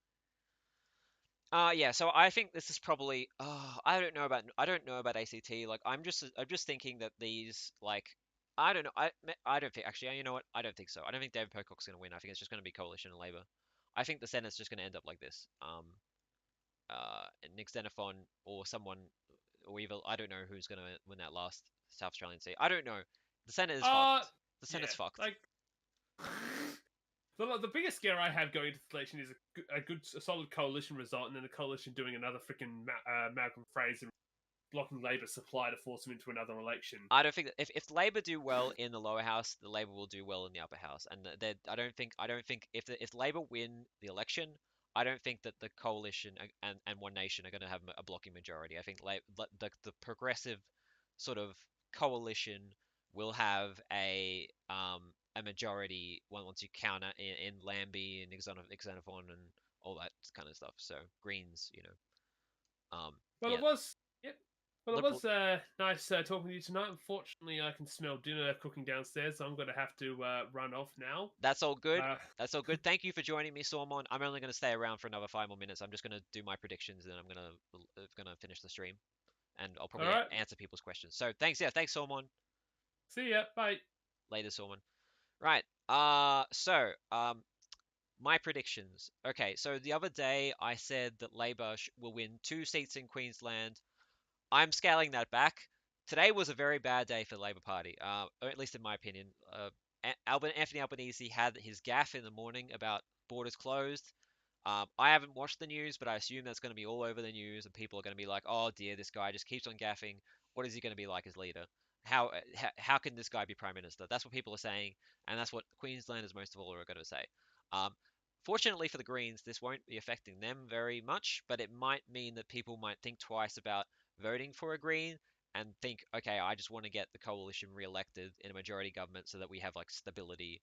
Yeah, so I think this is probably I don't know about ACT. Like I'm just thinking that these like I don't know I don't think actually you know what I don't think so. I don't think David Pocock's going to win. I think it's just going to be Coalition and Labor. I think the Senate's just going to end up like this. Nick Xenophon or someone or even I don't know who's going to win that last South Australian seat. I don't know. The Senate is Uh, fucked. The yeah, Senate's fucked. like the biggest scare I have going into the election is a solid coalition result, and then the coalition doing another freaking Malcolm Fraser blocking Labour supply to force him into another election. I don't think that if Labour do well in the lower house, the Labour will do well in the upper house. And I don't think if Labour win the election, I don't think that the coalition and One Nation are going to have a blocking majority. I think the progressive sort of coalition will have a majority once you count it in Lambie and Xenophon and all that kind of stuff. So Greens, Well, yeah, it was. Yep. Well, it liberal. was nice talking to you tonight. Unfortunately, I can smell dinner cooking downstairs, so I'm going to have to run off now. That's all good. Uh, That's all good. Thank you for joining me, Sormon. I'm only going to stay around for another 5 more minutes. I'm just going to do my predictions, and then I'm gonna finish the stream, and I'll all probably right. answer people's questions. So thanks, yeah, thanks, Sormon. See ya. Bye. Later, Sormon. Right. My predictions. Okay, so the other day I said that Labour will win 2 seats in Queensland. I'm scaling that back. Today was a very bad day for the Labour Party, or at least in my opinion. Anthony Albanese had his gaffe in the morning about borders closed. I haven't watched the news, but I assume that's going to be all over the news, and people are going to be like, "Oh dear, this guy just keeps on gaffing. What is he going to be like as leader? How can this guy be prime minister?" That's what people are saying, and that's what Queenslanders most of all are going to say. Um, Fortunately for the Greens, this won't be affecting them very much, but it might mean that people might think twice about voting for a Green and think, okay, I just want to get the coalition re-elected in a majority government so that we have like stability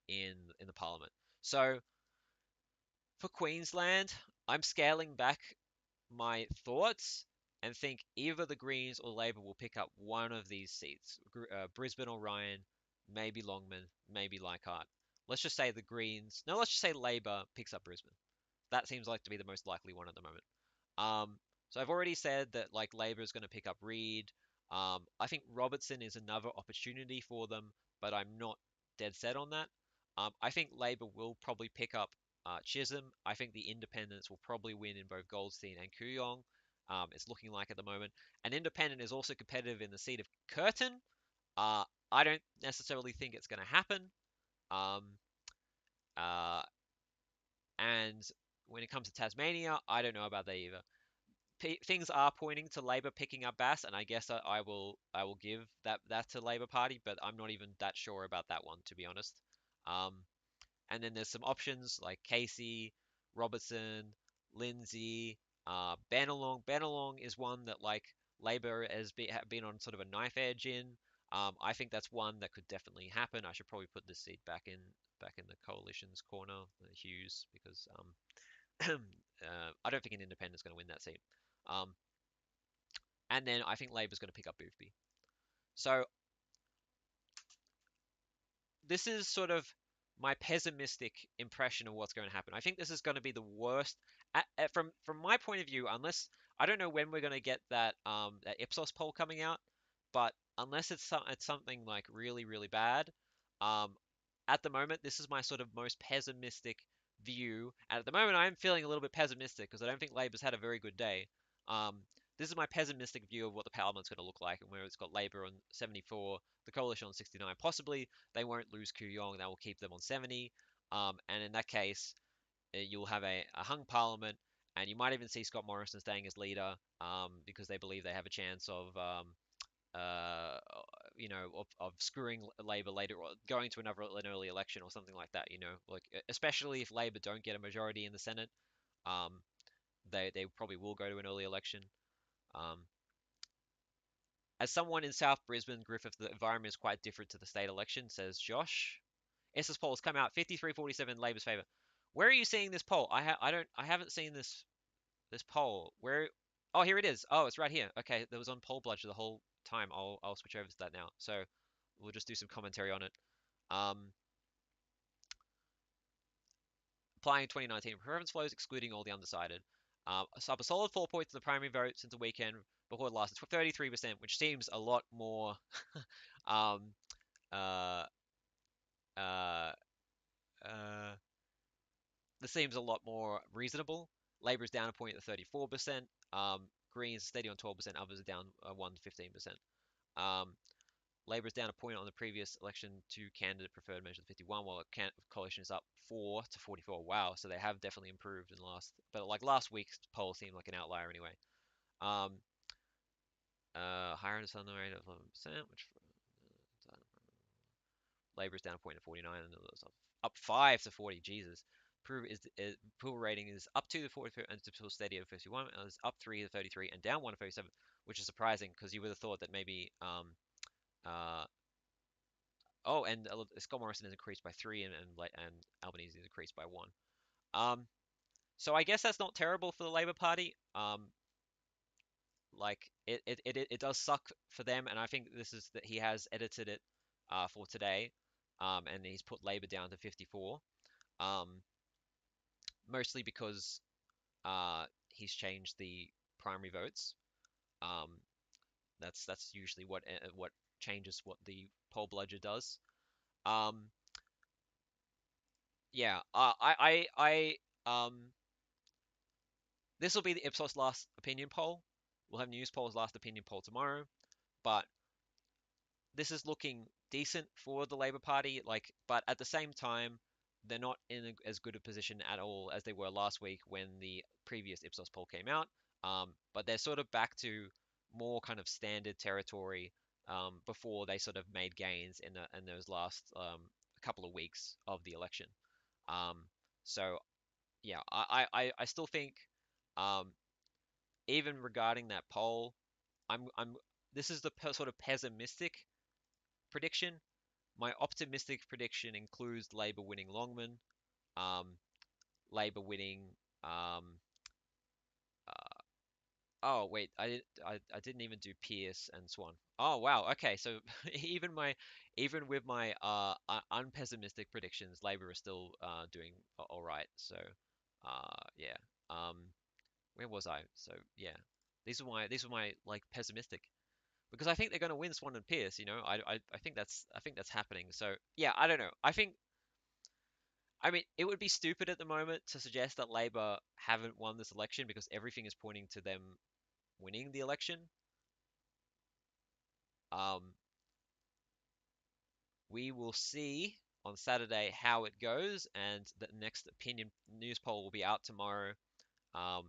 in the parliament. So for Queensland, I'm scaling back my thoughts and think either the Greens or Labor will pick up one of these seats. Brisbane or Ryan, maybe Longman, maybe Leichhardt. Let's just say the Greens. No, let's just say Labor picks up Brisbane. That seems like to be the most likely one at the moment. Um, so I've already said that like Labor is going to pick up Reid. I think Robertson is another opportunity for them, but I'm not dead set on that. I think Labor will probably pick up Chisholm. I think the Independents will probably win in both Goldstein and Kooyong. It's looking like at the moment. An Independent is also competitive in the seat of Curtin. I don't necessarily think it's going to happen. Um, uh, and when it comes to Tasmania, I don't know about that either. Things are pointing to Labor picking up Bass, and I guess I will give that to Labor Party, but I'm not even that sure about that one to be honest. Um, and then there's some options like Casey, Robertson, Lindsay, Benelong. Benelong is one that like Labor has been on sort of a knife edge in. I think that's one that could definitely happen. I should probably put this seat back in the coalition's corner, Hughes, because I don't think an independent's going to win that seat. Um, and then I think Labor's going to pick up Boothby. So this is sort of my pessimistic impression of what's going to happen. I think this is going to be the worst from my point of view. Unless I don't know when we're going to get that Ipsos poll coming out, but unless it's something like really really bad, um, at the moment this is my sort of most pessimistic view. And at the moment I'm feeling a little bit pessimistic because I don't think Labor's had a very good day. Um, this is my pessimistic view of what the parliament's going to look like, and where it's got Labor on 74, the coalition on 69. Possibly they won't lose Kooyong; they will keep them on 70. And in that case, you'll have a hung parliament, and you might even see Scott Morrison staying as leader because they believe they have a chance of uh, of screwing Labor later or going to an early election or something like that. Like especially if Labor don't get a majority in the Senate, um, they probably will go to an early election. Um, as someone in South Brisbane, Griffith, the environment is quite different to the state election, says Josh. Estes poll has come out 53-47 Labor's favour. Where are you seeing this poll? I haven't seen this poll. Where? Oh, here it is. Oh, it's right here. Okay, that was on Poll Bludger the whole time. I'll switch over to that now. So we'll just do some commentary on it. Um, Applying 2019 preference flows, excluding all the undecided. So up a solid 4 points in the primary vote since the weekend before it lasted 33%, which seems a lot more. um, uh, uh, uh, this seems a lot more reasonable. Labour is down a point at 34%. Greens steady on 12%. Others are down 1 to 15%. Um, Labour is down a point on the previous election to candidate preferred measure 51, while coalition is up 4 to 44. Wow, so they have definitely improved in the last. But like last week's poll seemed like an outlier anyway. Um, Higher understunding rate of 11%, which Labour is down a point at 49, and up 5 to 40. Jesus. Approval rating is up to the 40 and still steady at 51, and is up 3 to 33 and down 1 to 37, which is surprising because you would have thought that maybe uh, Oh, and Scott Morrison is increased by three, and Albanese is increased by one. Um, so I guess that's not terrible for the Labour Party. Like it does suck for them, and I think this is that he has edited it for today, and he's put Labour down to 54. Um, mostly because he's changed the primary votes. Um, that's usually what changes what the poll bludger does. Um, yeah, this will be the Ipsos last opinion poll. We'll have News Poll's last opinion poll tomorrow, but this is looking decent for the Labour Party. Like, but at the same time, they're not in as good a position at all as they were last week when the previous Ipsos poll came out. But they're sort of back to more kind of standard territory before they sort of made gains in those last couple of weeks of the election. Um, so yeah, I still think um, even regarding that poll, I'm this is the sort of pessimistic prediction. My optimistic prediction includes Labour winning Longman, um, Labour winning. Um, uh, oh wait, I didn't even do Pierce and Swan. Oh wow, okay, so even with my unpessimistic predictions, Labour is still doing all right. So yeah, um, where was I? So yeah, these were my like pessimistic because I think they're going to win Swan and Pierce. I think that's happening. So yeah, I don't know. I mean, it would be stupid at the moment to suggest that Labour haven't won this election because everything is pointing to them winning the election. Um, we will see on Saturday how it goes, and the next opinion news poll will be out tomorrow. Um,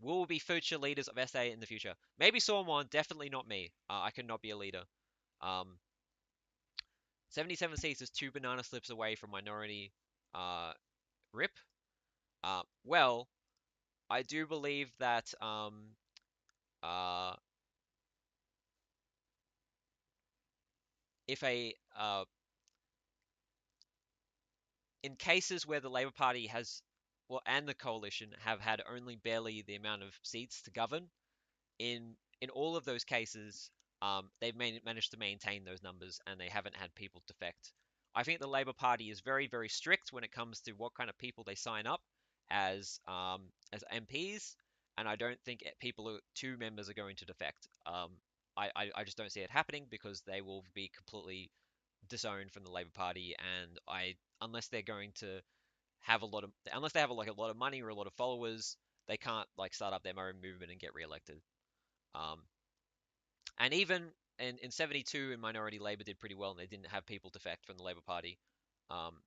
will be future leaders of SA in the future? Maybe Sormon, definitely not me. I cannot be a leader. Um, 77 seats is two banana slips away from minority uh, rip. Well, I do believe that uh, if a in cases where the Labour Party has well and the coalition have had only barely the amount of seats to govern, in all of those cases, they've managed to maintain those numbers and they haven't had people defect. I think the Labour Party is very, very strict when it comes to what kind of people they sign up as MPs, and I don't think two members are going to defect. I just don't see it happening because they will be completely disowned from the Labour Party, and unless they're going to unless they have like a lot of money or a lot of followers, they can't like start up their own movement and get re-elected. Um, and even in 72 in minority Labour did pretty well and they didn't have people defect from the Labour Party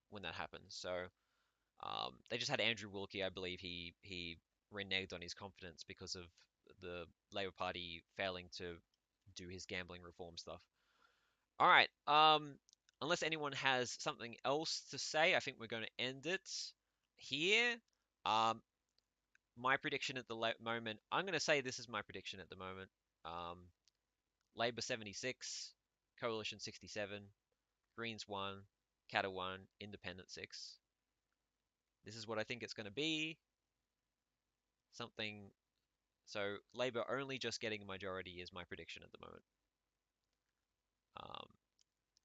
when that happened. So they just had Andrew Wilkie, I believe he reneged on his confidence because of the Labour Party failing to do his gambling reform stuff. All right. Unless anyone has something else to say, I think we're going to end it here. Um, my prediction at the moment, I'm going to say this is my prediction at the moment. Um, Labour 76, Coalition 67, Greens 1, Katter 1, Independent 6. This is what I think it's going to be. Something. So Labour only just getting a majority is my prediction at the moment. Um,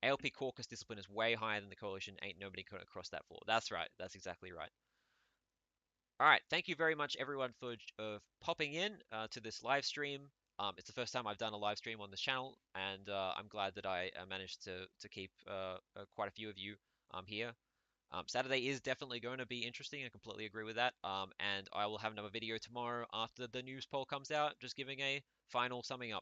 ALP caucus discipline is way higher than the coalition. Ain't nobody gonna cross that floor. That's right. That's exactly right. All right. Thank you very much, everyone, for popping in to this live stream. It's the first time I've done a live stream on this channel, and I'm glad that I managed to keep quite a few of you here. Saturday is definitely going to be interesting. I completely agree with that. And I will have another video tomorrow after the news poll comes out, just giving a final summing up.